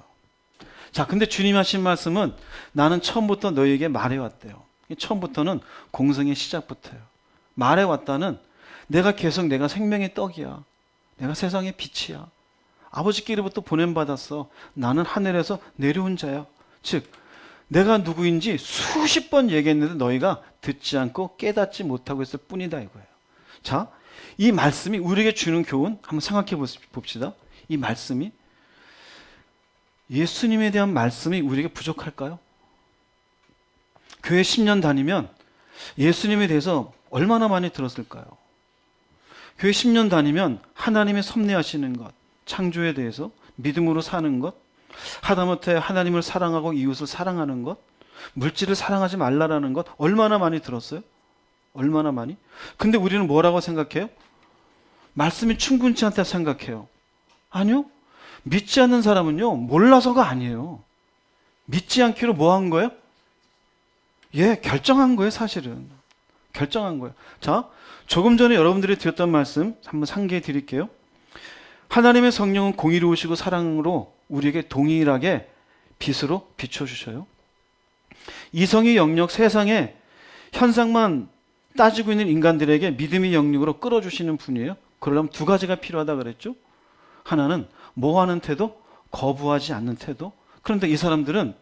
자, 근데 주님 하신 말씀은 나는 처음부터 너희에게 말해왔대요. 처음부터는 공생의 시작부터예요. 말해왔다는 내가 계속 내가 생명의 떡이야. 내가 세상의 빛이야. 아버지께로부터 보냄받았어. 나는 하늘에서 내려온 자야. 즉 내가 누구인지 수십 번 얘기했는데 너희가 듣지 않고 깨닫지 못하고 있을 뿐이다 이거예요. 자, 이 말씀이 우리에게 주는 교훈 한번 생각해 봅시다. 이 말씀이 예수님에 대한 말씀이 우리에게 부족할까요? 교회 10년 다니면 예수님에 대해서 얼마나 많이 들었을까요? 교회 10년 다니면 하나님의 섭리하시는 것, 창조에 대해서 믿음으로 사는 것, 하다못해 하나님을 사랑하고 이웃을 사랑하는 것, 물질을 사랑하지 말라라는 것 얼마나 많이 들었어요? 얼마나 많이? 근데 우리는 뭐라고 생각해요? 말씀이 충분치 않다 생각해요. 아니요. 믿지 않는 사람은요, 몰라서가 아니에요. 믿지 않기로 뭐 한 거예요? 예, 결정한 거예요, 사실은. 결정한 거예요. 자, 조금 전에 여러분들이 드렸던 말씀 한번 상기해 드릴게요. 하나님의 성령은 공의로우시고 사랑으로 우리에게 동일하게 빛으로 비춰주셔요. 이성의 영역, 세상의 현상만 따지고 있는 인간들에게 믿음의 영역으로 끌어주시는 분이에요. 그러려면 두 가지가 필요하다 그랬죠. 하나는 뭐하는 태도? 거부하지 않는 태도. 그런데 이 사람들은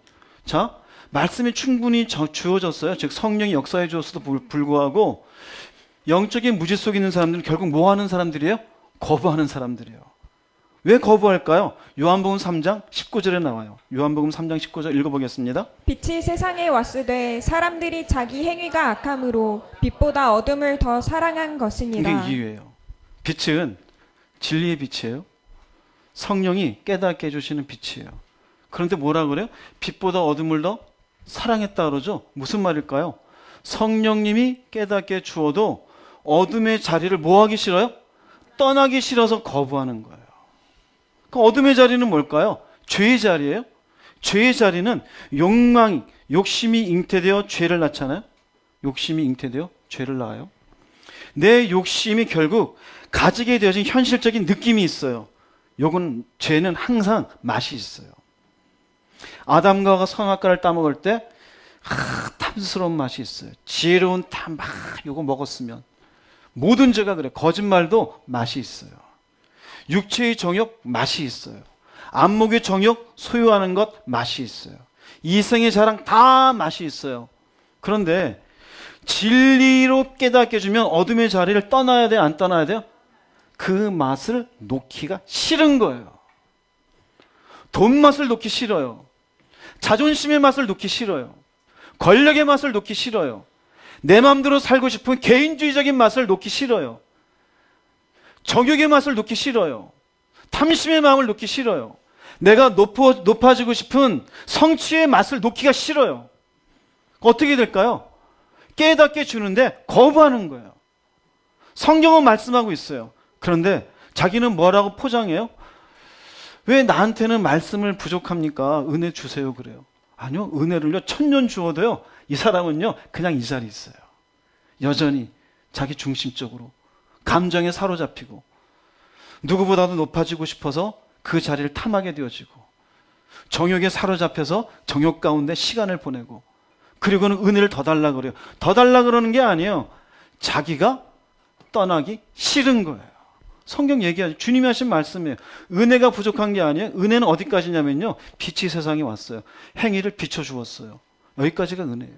자, 말씀이 충분히 주어졌어요. 즉 성령이 역사해 주었어도 불구하고 영적인 무지 속에 있는 사람들은 결국 뭐하는 사람들이에요? 거부하는 사람들이에요. 왜 거부할까요? 요한복음 3장 19절에 나와요. 요한복음 3장 19절 읽어보겠습니다. 빛이 세상에 왔으되 사람들이 자기 행위가 악함으로 빛보다 어둠을 더 사랑한 것이니라. 이게 이유예요. 빛은 진리의 빛이에요. 성령이 깨닫게 해주시는 빛이에요. 그런데 뭐라 그래요? 빛보다 어둠을 더 사랑했다 그러죠? 무슨 말일까요? 성령님이 깨닫게 주어도 어둠의 자리를 뭐 하기 싫어요? 떠나기 싫어서 거부하는 거예요. 그 어둠의 자리는 뭘까요? 죄의 자리예요. 죄의 자리는 욕심이 잉태되어 죄를 낳잖아요. 욕심이 잉태되어 죄를 낳아요. 내 욕심이 결국 가지게 되어진 현실적인 느낌이 있어요. 죄는 항상 맛이 있어요. 아담과 하와가 선악과를 따먹을 때 탐스러운 맛이 있어요. 지혜로운 탐 막 요거 먹었으면 모든 죄가 그래. 거짓말도 맛이 있어요. 육체의 정욕 맛이 있어요. 안목의 정욕 소유하는 것 맛이 있어요. 이성의 자랑 다 맛이 있어요. 그런데 진리로 깨닫게 해주면 어둠의 자리를 떠나야 돼요? 안 떠나야 돼요? 그 맛을 놓기가 싫은 거예요. 돈 맛을 놓기 싫어요. 자존심의 맛을 놓기 싫어요. 권력의 맛을 놓기 싫어요. 내 마음대로 살고 싶은 개인주의적인 맛을 놓기 싫어요. 정욕의 맛을 놓기 싫어요. 탐심의 마음을 놓기 싫어요. 내가 높아지고 싶은 성취의 맛을 놓기가 싫어요. 어떻게 될까요? 깨닫게 주는데 거부하는 거예요. 성경은 말씀하고 있어요. 그런데 자기는 뭐라고 포장해요? 왜 나한테는 말씀을 부족합니까? 은혜 주세요 그래요. 아니요, 은혜를요 1000년 주어도요 이 사람은요 그냥 이 자리에 있어요. 여전히 자기 중심적으로 감정에 사로잡히고 누구보다도 높아지고 싶어서 그 자리를 탐하게 되어지고 정욕에 사로잡혀서 정욕 가운데 시간을 보내고 그리고는 은혜를 더 달라 그래요. 더 달라 그러는 게 아니에요. 자기가 떠나기 싫은 거예요. 성경 얘기하죠. 주님이 하신 말씀이에요. 은혜가 부족한 게 아니에요. 은혜는 어디까지냐면요. 빛이 세상에 왔어요. 행위를 비춰주었어요. 여기까지가 은혜예요.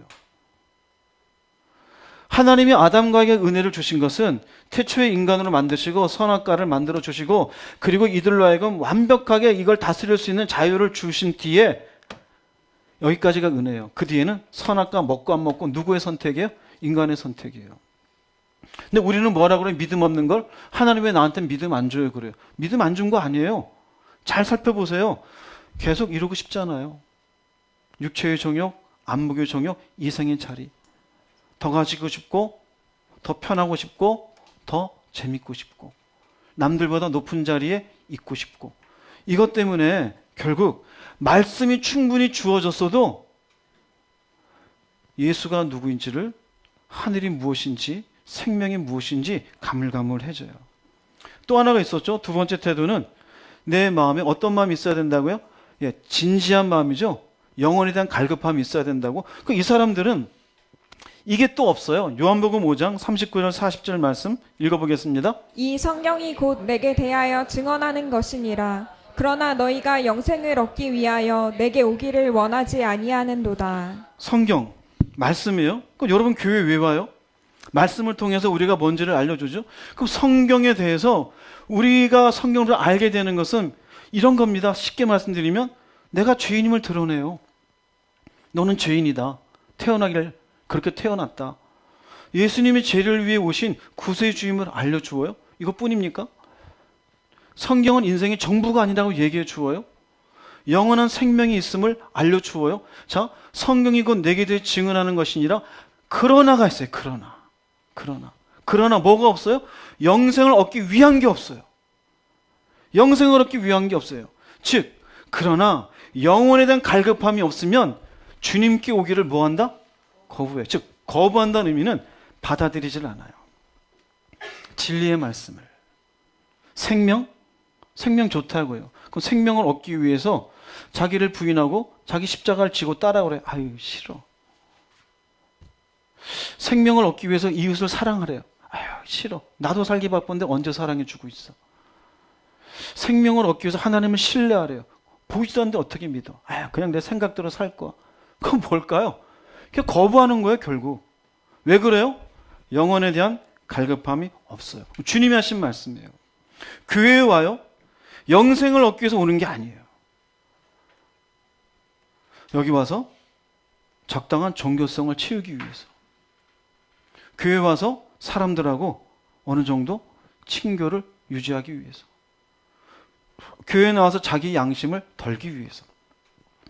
하나님이 아담과에게 은혜를 주신 것은 태초에 인간으로 만드시고 선악과를 만들어 주시고 그리고 이들로 하여금 완벽하게 이걸 다스릴 수 있는 자유를 주신 뒤에 여기까지가 은혜예요. 그 뒤에는 선악과 먹고 안 먹고 누구의 선택이에요? 인간의 선택이에요. 근데 우리는 뭐라 그래요? 믿음 없는 걸? 하나님 왜 나한테 믿음 안 줘요? 그래요. 믿음 안 준 거 아니에요. 잘 살펴보세요. 계속 이루고 싶잖아요. 육체의 정욕, 안목의 정욕, 이생의 자리. 더 가지고 싶고, 더 편하고 싶고, 더 재밌고 싶고, 남들보다 높은 자리에 있고 싶고. 이것 때문에 결국 말씀이 충분히 주어졌어도 예수가 누구인지를, 하늘이 무엇인지, 생명이 무엇인지 가물가물해져요. 또 하나가 있었죠. 두 번째 태도는 내 마음에 어떤 마음이 있어야 된다고요? 예, 진지한 마음이죠. 영혼에 대한 갈급함이 있어야 된다고. 이 사람들은 이게 또 없어요. 요한복음 5장 39절 40절 말씀 읽어보겠습니다. 이 성경이 곧 내게 대하여 증언하는 것이니라. 그러나 너희가 영생을 얻기 위하여 내게 오기를 원하지 아니하는도다. 성경 말씀이에요. 그럼 여러분 교회 왜 와요? 말씀을 통해서 우리가 뭔지를 알려주죠. 그럼 성경에 대해서 우리가 성경을 알게 되는 것은 이런 겁니다. 쉽게 말씀드리면 내가 죄인임을 드러내요. 너는 죄인이다. 태어나길 그렇게 태어났다. 예수님이 죄를 위해 오신 구세주임을 알려주어요. 이것뿐입니까? 성경은 인생의 전부가 아니라고 얘기해 주어요. 영원한 생명이 있음을 알려주어요. 자, 성경이 곧 내게 대해 증언하는 것이니라. 그러나가 있어요. 그러나 뭐가 없어요? 영생을 얻기 위한 게 없어요. 영생을 얻기 위한 게 없어요. 즉, 그러나 영혼에 대한 갈급함이 없으면 주님께 오기를 뭐한다? 거부해. 즉, 거부한다는 의미는 받아들이질 않아요. 진리의 말씀을. 생명 좋다고요. 그럼 생명을 얻기 위해서 자기를 부인하고 자기 십자가를 지고 따라오래. 아유, 싫어. 생명을 얻기 위해서 이웃을 사랑하래요. 아유, 싫어. 나도 살기 바쁜데 언제 사랑해주고 있어. 생명을 얻기 위해서 하나님을 신뢰하래요. 보이지도 않는데 어떻게 믿어. 아유, 그냥 내 생각대로 살 거야. 그건 뭘까요? 그냥 거부하는 거예요, 결국. 왜 그래요? 영혼에 대한 갈급함이 없어요. 주님이 하신 말씀이에요. 교회에 와요. 영생을 얻기 위해서 오는 게 아니에요. 여기 와서 적당한 종교성을 채우기 위해서. 교회 와서 사람들하고 어느 정도 친교를 유지하기 위해서. 교회에 나와서 자기 양심을 덜기 위해서.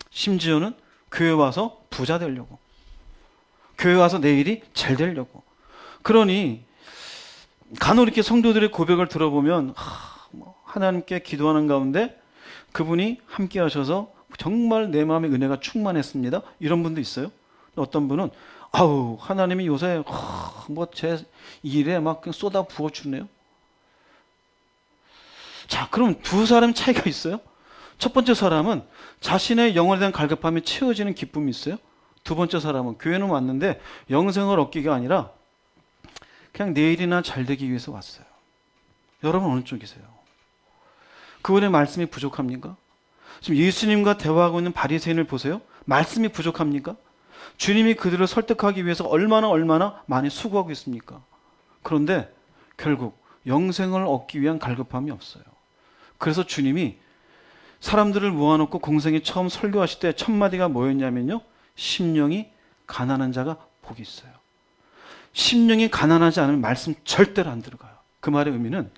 심지어는 교회 와서 부자 되려고. 교회 와서 내일이 잘 되려고. 그러니 간혹 이렇게 성도들의 고백을 들어보면 하나님께 기도하는 가운데 그분이 함께 하셔서 정말 내 마음에 은혜가 충만했습니다. 이런 분도 있어요. 어떤 분은 아우 하나님이 요새 뭐 제 일에 막 그냥 쏟아 부어 주네요. 자, 그럼 두 사람 차이가 있어요. 첫 번째 사람은 자신의 영혼에 대한 갈급함이 채워지는 기쁨이 있어요. 두 번째 사람은 교회는 왔는데 영생을 얻기가 아니라 그냥 내일이나 잘 되기 위해서 왔어요. 여러분 어느 쪽이세요? 그분의 말씀이 부족합니까? 지금 예수님과 대화하고 있는 바리새인을 보세요. 말씀이 부족합니까? 주님이 그들을 설득하기 위해서 얼마나 많이 수고하고 있습니까? 그런데 결국 영생을 얻기 위한 갈급함이 없어요. 그래서 주님이 사람들을 모아놓고 공생에 처음 설교하실 때 첫 마디가 뭐였냐면요. 심령이 가난한 자가 복이 있어요. 심령이 가난하지 않으면 말씀 절대로 안 들어가요. 그 말의 의미는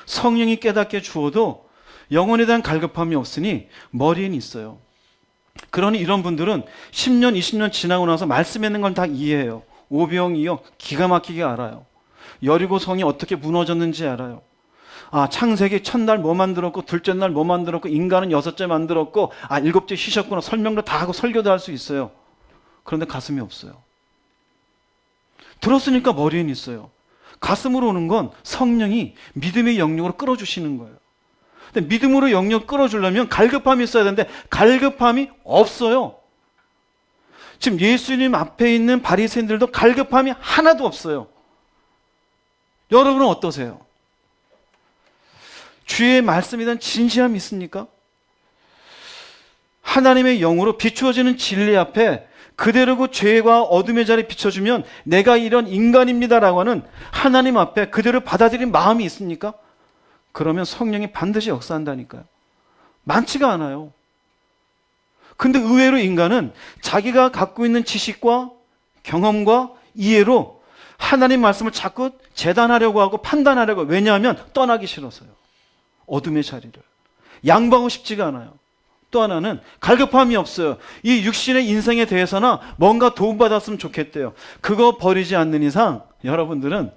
성령이 깨닫게 주어도 영혼에 대한 갈급함이 없으니 머리엔 있어요. 그러니 이런 분들은 10년, 20년 지나고 나서 말씀에 있는 건 다 이해해요. 오병이어 기가 막히게 알아요. 여리고 성이 어떻게 무너졌는지 알아요. 아, 창세기 첫날 뭐 만들었고 둘째 날 뭐 만들었고 인간은 6째 만들었고 아 7째 쉬셨구나 설명도 다 하고 설교도 할 수 있어요. 그런데 가슴이 없어요. 들었으니까 머리엔 있어요. 가슴으로 오는 건 성령이 믿음의 영역으로 끌어주시는 거예요. 근데 믿음으로 영역 끌어주려면 갈급함이 있어야 되는데 갈급함이 없어요. 지금 예수님 앞에 있는 바리새인들도 갈급함이 하나도 없어요. 여러분은 어떠세요? 주의 말씀에 대한 진지함이 있습니까? 하나님의 영으로 비추어지는 진리 앞에 그대로고 죄와 어둠의 자리에 비춰주면 내가 이런 인간입니다라고 하는 하나님 앞에 그대로 받아들인 마음이 있습니까? 그러면 성령이 반드시 역사한다니까요. 많지가 않아요. 근데 의외로 인간은 자기가 갖고 있는 지식과 경험과 이해로 하나님 말씀을 자꾸 재단하려고 하고 판단하려고. 왜냐하면 떠나기 싫어서요. 어둠의 자리를 양보하고 싶지가 않아요. 또 하나는 갈급함이 없어요. 이 육신의 인생에 대해서나 뭔가 도움받았으면 좋겠대요. 그거 버리지 않는 이상 여러분들은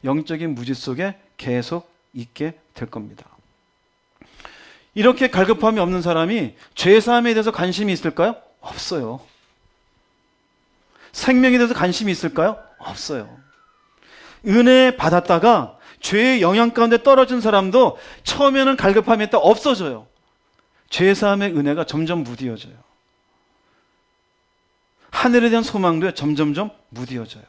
영적인 무지 속에 계속 있게 될 겁니다. 이렇게 갈급함이 없는 사람이 죄사함에 대해서 관심이 있을까요? 없어요. 생명에 대해서 관심이 있을까요? 없어요. 은혜 받았다가 죄의 영향 가운데 떨어진 사람도 처음에는 갈급함이 있다 없어져요. 죄사함의 은혜가 점점 무디어져요. 하늘에 대한 소망도 점점점 무디어져요.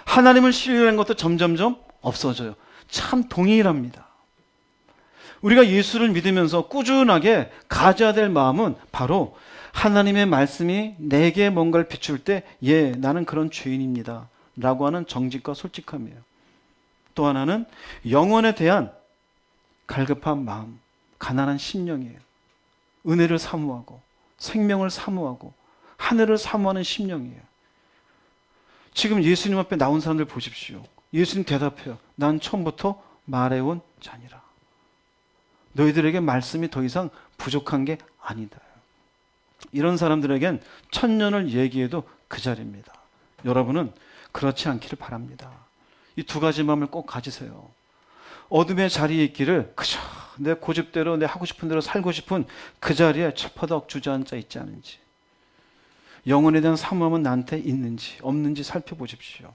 하나님을 신뢰하는 것도 점점점 없어져요. 참 동일합니다. 우리가 예수를 믿으면서 꾸준하게 가져야 될 마음은 바로 하나님의 말씀이 내게 뭔가를 비출 때 예, 나는 그런 죄인입니다 라고 하는 정직과 솔직함이에요. 또 하나는 영혼에 대한 갈급한 마음, 가난한 심령이에요. 은혜를 사모하고 생명을 사모하고 하늘을 사모하는 심령이에요. 지금 예수님 앞에 나온 사람들 보십시오. 예수님 대답해요. 난 처음부터 말해온 자니라. 너희들에게 말씀이 더 이상 부족한 게 아니다. 이런 사람들에겐 천년을 얘기해도 그 자리입니다. 여러분은 그렇지 않기를 바랍니다. 이 두 가지 마음을 꼭 가지세요. 어둠의 자리에 있기를 그저 내 고집대로 내 하고 싶은 대로 살고 싶은 그 자리에 처퍼덕 주저앉아 있지 않은지, 영혼에 대한 사모함은 나한테 있는지 없는지 살펴보십시오.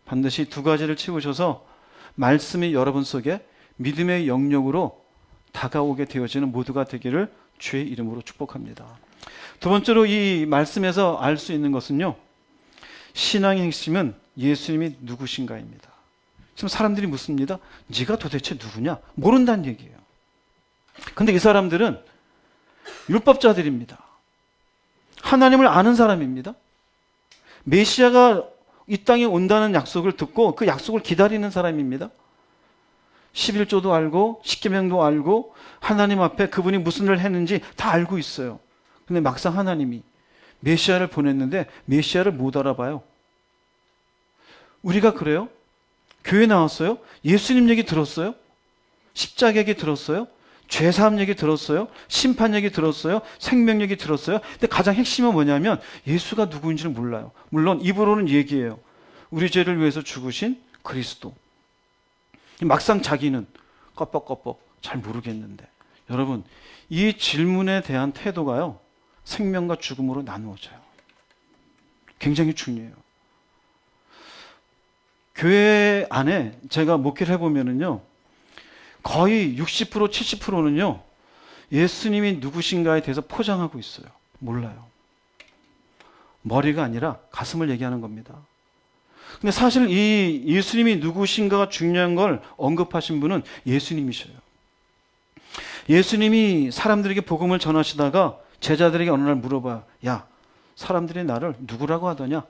반드시 두 가지를 채우셔서 말씀이 여러분 속에 믿음의 영역으로 다가오게 되어지는 모두가 되기를 주의 이름으로 축복합니다. 두 번째로 이 말씀에서 알 수 있는 것은요, 신앙의 핵심은 예수님이 누구신가입니다. 지금 사람들이 묻습니다. 네가 도대체 누구냐? 모른다는 얘기예요. 근데 이 사람들은 율법자들입니다. 하나님을 아는 사람입니다. 메시아가 이 땅에 온다는 약속을 듣고 그 약속을 기다리는 사람입니다. 11조도 알고 십계명도 알고 하나님 앞에 그분이 무슨 일을 했는지 다 알고 있어요. 근데 막상 하나님이 메시아를 보냈는데 메시아를 못 알아봐요. 우리가 그래요? 교회 나왔어요? 예수님 얘기 들었어요? 십자가 얘기 들었어요? 죄사함 얘기 들었어요? 심판 얘기 들었어요? 생명 얘기 들었어요? 근데 가장 핵심은 뭐냐면 예수가 누구인지를 몰라요. 물론 입으로는 얘기해요. 우리 죄를 위해서 죽으신 그리스도. 막상 자기는 껍벅껍벅 잘 모르겠는데, 여러분 이 질문에 대한 태도가요, 생명과 죽음으로 나누어져요. 굉장히 중요해요. 교회 안에 제가 목회를 해보면은요, 거의 60% 70%는요 예수님이 누구신가에 대해서 포장하고 있어요. 몰라요. 머리가 아니라 가슴을 얘기하는 겁니다. 근데 사실 이 예수님이 누구신가가 중요한 걸 언급하신 분은 예수님이셔요. 예수님이 사람들에게 복음을 전하시다가 제자들에게 어느 날 물어봐요. 야, 사람들이 나를 누구라고 하더냐?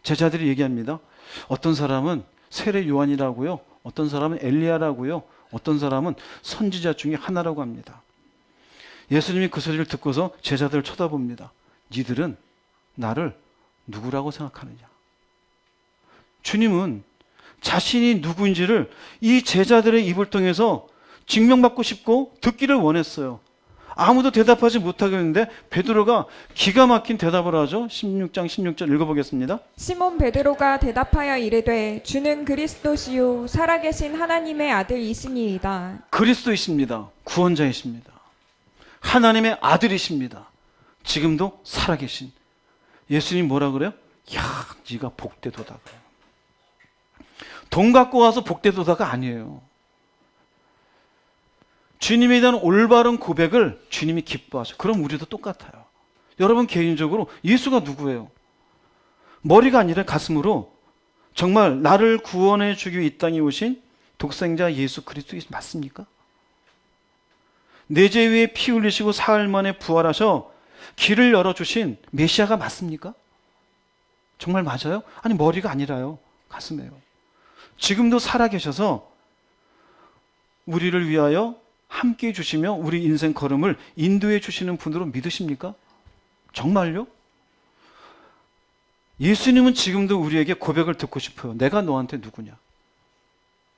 제자들이 얘기합니다. 어떤 사람은 세례 요한이라고요, 어떤 사람은 엘리야라고요, 어떤 사람은 선지자 중에 하나라고 합니다. 예수님이 그 소리를 듣고서 제자들을 쳐다봅니다. 니들은 나를 누구라고 생각하느냐? 주님은 자신이 누구인지를 이 제자들의 입을 통해서 증명받고 싶고 듣기를 원했어요. 아무도 대답하지 못하겠는데 베드로가 기가 막힌 대답을 하죠. 16장 16절 읽어보겠습니다. 시몬 베드로가 대답하여 이르되 주는 그리스도시요 살아계신 하나님의 아들이시니이다. 그리스도이십니다. 구원자이십니다. 하나님의 아들이십니다. 지금도 살아계신 예수님 뭐라 그래요? 야, 네가 복되도다 그래요. 돈 갖고 와서 복되도다가 아니에요. 주님에 대한 올바른 고백을 주님이 기뻐하셔. 그럼 우리도 똑같아요. 여러분 개인적으로 예수가 누구예요? 머리가 아니라 가슴으로 정말 나를 구원해 주기 위해 이 땅에 오신 독생자 예수 그리스도 맞습니까? 내 죄 위에 피 흘리시고 사흘 만에 부활하셔 길을 열어주신 메시아가 맞습니까? 정말 맞아요? 아니 머리가 아니라요. 가슴이에요. 지금도 살아계셔서 우리를 위하여 함께 해주시며 우리 인생 걸음을 인도해 주시는 분으로 믿으십니까? 정말요? 예수님은 지금도 우리에게 고백을 듣고 싶어요. 내가 너한테 누구냐?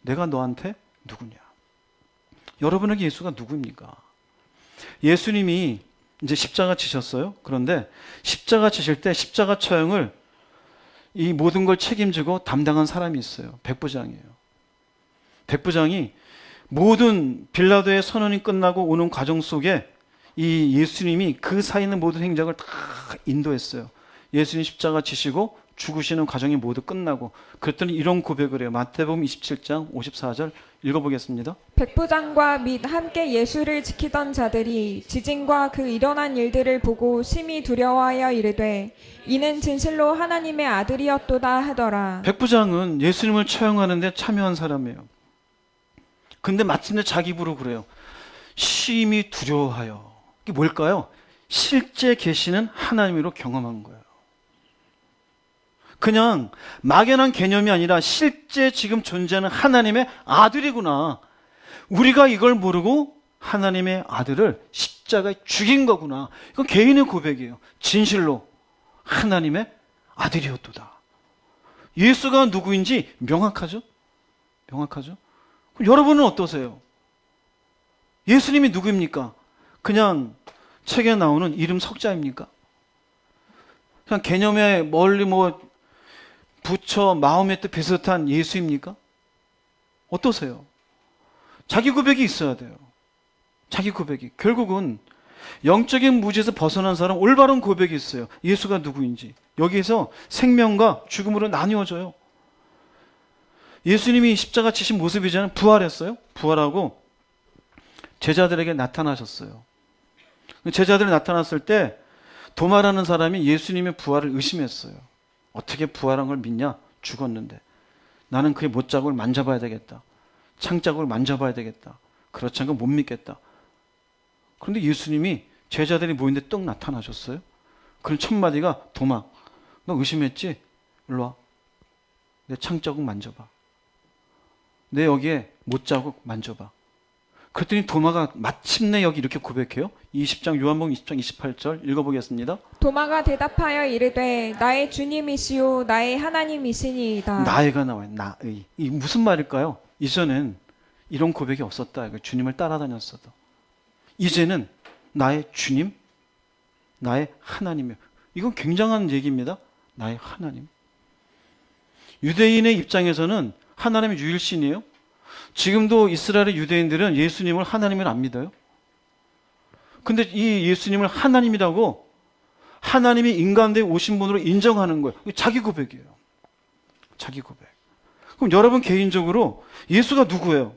내가 너한테 누구냐? 여러분에게 예수가 누구입니까? 예수님이 이제 십자가 지셨어요. 그런데 십자가 지실 때 십자가 처형을 이 모든 걸 책임지고 담당한 사람이 있어요. 백부장이에요. 백부장이 모든 빌라도의 선언이 끝나고 오는 과정 속에 이 예수님이 그 사이에 있는 모든 행적을 다 인도했어요. 예수님 십자가 지시고 죽으시는 과정이 모두 끝나고 그랬더니 이런 고백을 해요. 마태복음 27장 54절 읽어보겠습니다. 백부장과 및 함께 예수를 지키던 자들이 지진과 그 일어난 일들을 보고 심히 두려워하여 이르되 이는 진실로 하나님의 아들이었도다 하더라. 백부장은 예수님을 처형하는데 참여한 사람이에요. 근데 마침내 자기 입으로 그래요. 심히 두려워하여. 이게 뭘까요? 실제 계시는 하나님으로 경험한 거예요. 그냥 막연한 개념이 아니라 실제 지금 존재하는 하나님의 아들이구나. 우리가 이걸 모르고 하나님의 아들을 십자가에 죽인 거구나. 이건 개인의 고백이에요. 진실로 하나님의 아들이었도다. 예수가 누구인지 명확하죠? 명확하죠? 그럼 여러분은 어떠세요? 예수님이 누구입니까? 그냥 책에 나오는 이름 석자입니까? 그냥 개념에 멀리 부처, 마음의 뜻 비슷한 예수입니까? 어떠세요? 자기 고백이 있어야 돼요. 자기 고백이. 결국은 영적인 무지에서 벗어난 사람 올바른 고백이 있어요. 예수가 누구인지. 여기에서 생명과 죽음으로 나뉘어져요. 예수님이 십자가 치신 모습이잖아요. 부활했어요. 부활하고 제자들에게 나타나셨어요. 제자들이 나타났을 때 도마라는 사람이 예수님의 부활을 의심했어요. 어떻게 부활한 걸 믿냐? 죽었는데. 나는 그의 못자국을 만져봐야 되겠다. 창자국을 만져봐야 되겠다. 그렇지 않으면 못 믿겠다. 그런데 예수님이 제자들이 모이는데 떡 나타나셨어요. 그런 첫 마디가 도마, 너 의심했지? 일로 와. 내 창자국 만져봐. 내 여기에 못자국 만져봐. 그랬더니 도마가 마침내 여기 이렇게 고백해요. 20장 요한복음 20장 28절 읽어보겠습니다. 도마가 대답하여 이르되 나의 주님이시요 나의 하나님이시니이다. 나의가 나와요. 나의. 이 무슨 말일까요? 이전엔 이런 고백이 없었다. 주님을 따라다녔어도. 이제는 나의 주님, 나의 하나님이요. 이건 굉장한 얘기입니다. 나의 하나님. 유대인의 입장에서는 하나님의 유일신이에요. 지금도 이스라엘의 유대인들은 예수님을 하나님을 안 믿어요. 근데 이 예수님을 하나님이라고 하나님이 인간대에 오신 분으로 인정하는 거예요. 자기 고백이에요. 자기 고백. 그럼 여러분 개인적으로 예수가 누구예요?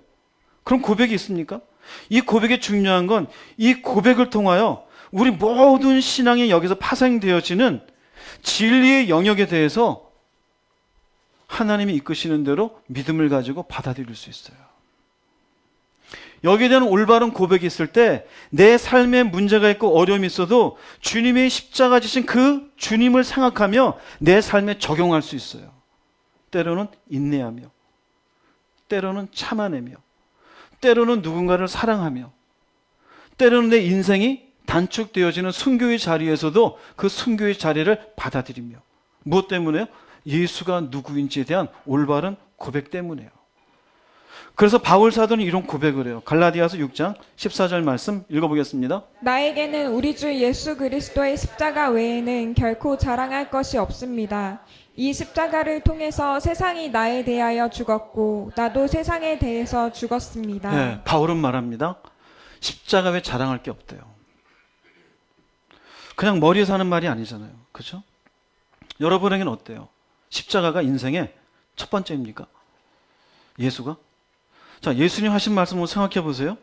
그런 고백이 있습니까? 이 고백이 중요한 건 이 고백을 통하여 우리 모든 신앙이 여기서 파생되어지는 진리의 영역에 대해서 하나님이 이끄시는 대로 믿음을 가지고 받아들일 수 있어요. 여기에 대한 올바른 고백이 있을 때 내 삶에 문제가 있고 어려움이 있어도 주님의 십자가 지신 그 주님을 생각하며 내 삶에 적용할 수 있어요. 때로는 인내하며, 때로는 참아내며, 때로는 누군가를 사랑하며, 때로는 내 인생이 단축되어지는 순교의 자리에서도 그 순교의 자리를 받아들이며. 무엇 때문에요? 예수가 누구인지에 대한 올바른 고백 때문에요. 그래서 바울 사도는 이런 고백을 해요. 갈라디아서 6장 14절 말씀 읽어보겠습니다. 나에게는 우리 주 예수 그리스도의 십자가 외에는 결코 자랑할 것이 없습니다. 이 십자가를 통해서 세상이 나에 대하여 죽었고 나도 세상에 대해서 죽었습니다. 네, 바울은 말합니다. 십자가 외에 자랑할 게 없대요. 그냥 머리에서 하는 말이 아니잖아요. 그렇죠? 여러분에게는 어때요? 십자가가 인생의 첫 번째입니까? 예수가? 자, 예수님 하신 말씀을 생각해 보세요.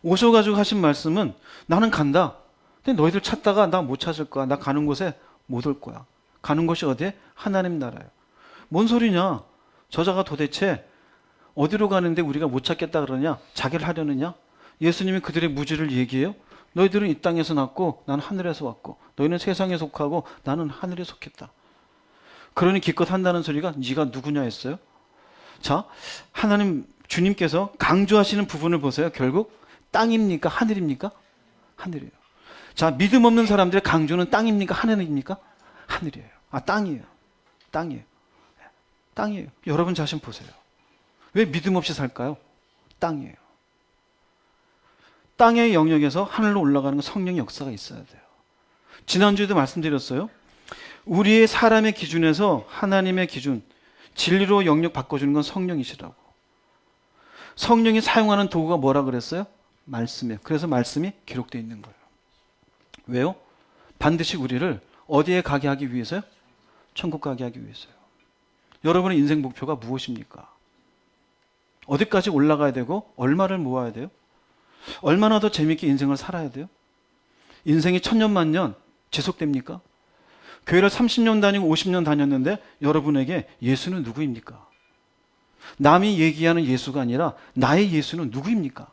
오셔가지고 하신 말씀은 나는 간다. 근데 너희들 찾다가 나 못 찾을 거야. 나 가는 곳에 못 올 거야. 가는 곳이 어디에? 하나님 나라예요. 뭔 소리냐? 저자가 도대체 어디로 가는데 우리가 못 찾겠다 그러냐? 자기를 하려느냐? 예수님이 그들의 무지를 얘기해요. 너희들은 이 땅에서 났고 나는 하늘에서 왔고 너희는 세상에 속하고 나는 하늘에 속했다. 그러니 기껏 한다는 소리가 네가 누구냐 했어요. 자, 하나님 주님께서 강조하시는 부분을 보세요. 결국 땅입니까? 하늘입니까? 하늘이에요. 자, 믿음 없는 사람들의 강조는 땅입니까? 하늘입니까? 하늘이에요. 아, 땅이에요. 땅이에요. 땅이에요. 여러분 자신 보세요. 왜 믿음 없이 살까요? 땅이에요. 땅의 영역에서 하늘로 올라가는 건 성령의 역사가 있어야 돼요. 지난주에도 말씀드렸어요. 우리의 사람의 기준에서 하나님의 기준, 진리로 영역 바꿔주는 건 성령이시라고. 성령이 사용하는 도구가 뭐라 그랬어요? 말씀이에요. 그래서 말씀이 기록되어 있는 거예요. 왜요? 반드시 우리를 어디에 가게 하기 위해서요? 천국 가게 하기 위해서요. 여러분의 인생 목표가 무엇입니까? 어디까지 올라가야 되고 얼마를 모아야 돼요? 얼마나 더 재밌게 인생을 살아야 돼요? 인생이 천년만년 지속됩니까? 교회를 30년 다니고 50년 다녔는데 여러분에게 예수는 누구입니까? 남이 얘기하는 예수가 아니라 나의 예수는 누구입니까?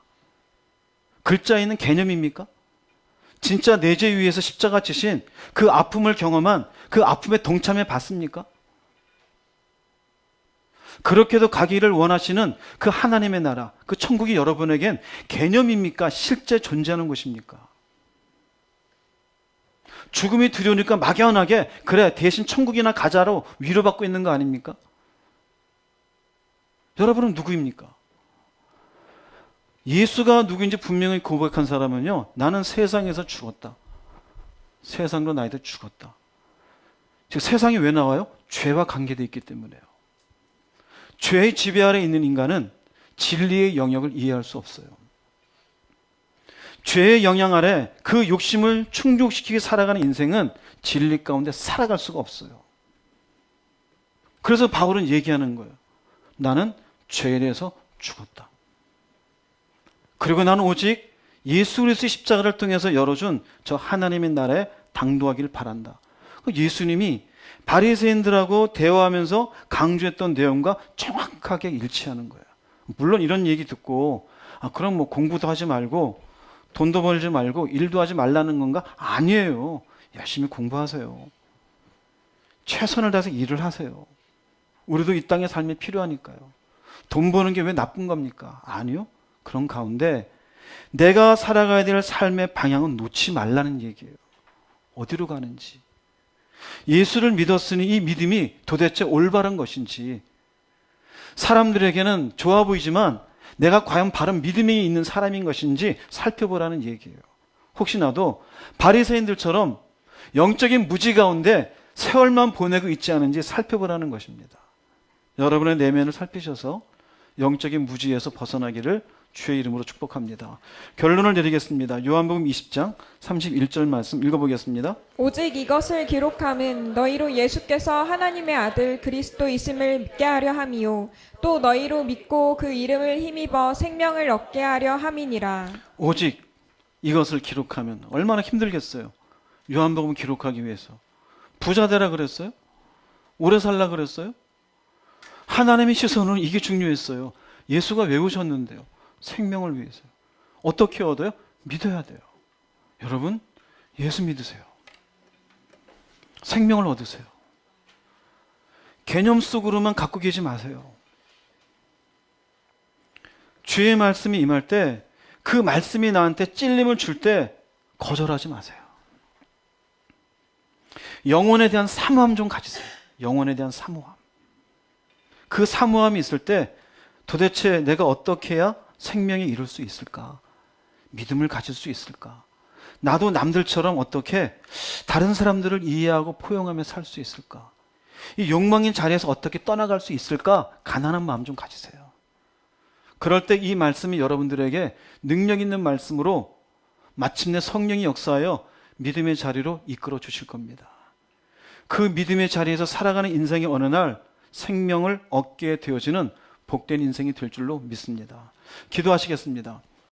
글자에 있는 개념입니까? 진짜 내 죄 위에서 십자가 지신 그 아픔을 경험한 그 아픔에 동참해 봤습니까? 그렇게도 가기를 원하시는 그 하나님의 나라, 그 천국이 여러분에겐 개념입니까? 실제 존재하는 곳입니까? 죽음이 두려우니까 막연하게 그래 대신 천국이나 가자로 위로받고 있는 거 아닙니까? 여러분은 누구입니까? 예수가 누구인지 분명히 고백한 사람은요, 나는 세상에서 죽었다. 세상으로 나이들 죽었다. 즉 세상이 왜 나와요? 죄와 관계되어 있기 때문에요. 죄의 지배 아래 있는 인간은 진리의 영역을 이해할 수 없어요. 죄의 영향 아래 그 욕심을 충족시키게 살아가는 인생은 진리 가운데 살아갈 수가 없어요. 그래서 바울은 얘기하는 거예요. 나는 죄에 대해서 죽었다. 그리고 나는 오직 예수 그리스도의 십자가를 통해서 열어준 저 하나님의 나라에 당도하기를 바란다. 예수님이 바리새인들하고 대화하면서 강조했던 내용과 정확하게 일치하는 거예요. 물론 이런 얘기 듣고 그럼 뭐 공부도 하지 말고 돈도 벌지 말고 일도 하지 말라는 건가? 아니에요. 열심히 공부하세요. 최선을 다해서 일을 하세요. 우리도 이 땅의 삶이 필요하니까요. 돈 버는 게 왜 나쁜 겁니까? 아니요. 그런 가운데 내가 살아가야 될 삶의 방향은 놓지 말라는 얘기예요. 어디로 가는지. 예수를 믿었으니 이 믿음이 도대체 올바른 것인지, 사람들에게는 좋아 보이지만 내가 과연 바른 믿음이 있는 사람인 것인지 살펴보라는 얘기예요. 혹시나도 바리새인들처럼 영적인 무지 가운데 세월만 보내고 있지 않은지 살펴보라는 것입니다. 여러분의 내면을 살피셔서 영적인 무지에서 벗어나기를 주의 이름으로 축복합니다. 결론을 내리겠습니다. 요한복음 20장 31절 말씀 읽어보겠습니다. 오직 이것을 기록함은 너희로 예수께서 하나님의 아들 그리스도이심을 믿게 하려 함이요 또 너희로 믿고 그 이름을 힘입어 생명을 얻게 하려 함이니라. 오직 이것을 기록하면 얼마나 힘들겠어요. 요한복음 기록하기 위해서. 부자 되라 그랬어요? 오래 살라 그랬어요? 하나님의 시선은 이게 중요했어요. 예수가 왜 오셨는데요? 생명을 위해서요. 어떻게 얻어요? 믿어야 돼요. 여러분, 예수 믿으세요. 생명을 얻으세요. 개념 속으로만 갖고 계지 마세요. 주의 말씀이 임할 때, 그 말씀이 나한테 찔림을 줄 때 거절하지 마세요. 영혼에 대한 사모함 좀 가지세요. 영혼에 대한 사모함. 그 사모함이 있을 때 도대체 내가 어떻게 해야 생명에 이룰 수 있을까? 믿음을 가질 수 있을까? 나도 남들처럼 어떻게 다른 사람들을 이해하고 포용하며 살 수 있을까? 이 욕망인 자리에서 어떻게 떠나갈 수 있을까? 가난한 마음 좀 가지세요. 그럴 때 이 말씀이 여러분들에게 능력 있는 말씀으로 마침내 성령이 역사하여 믿음의 자리로 이끌어 주실 겁니다. 그 믿음의 자리에서 살아가는 인생의 어느 날 생명을 얻게 되어지는 복된 인생이 될 줄로 믿습니다. 기도하시겠습니다.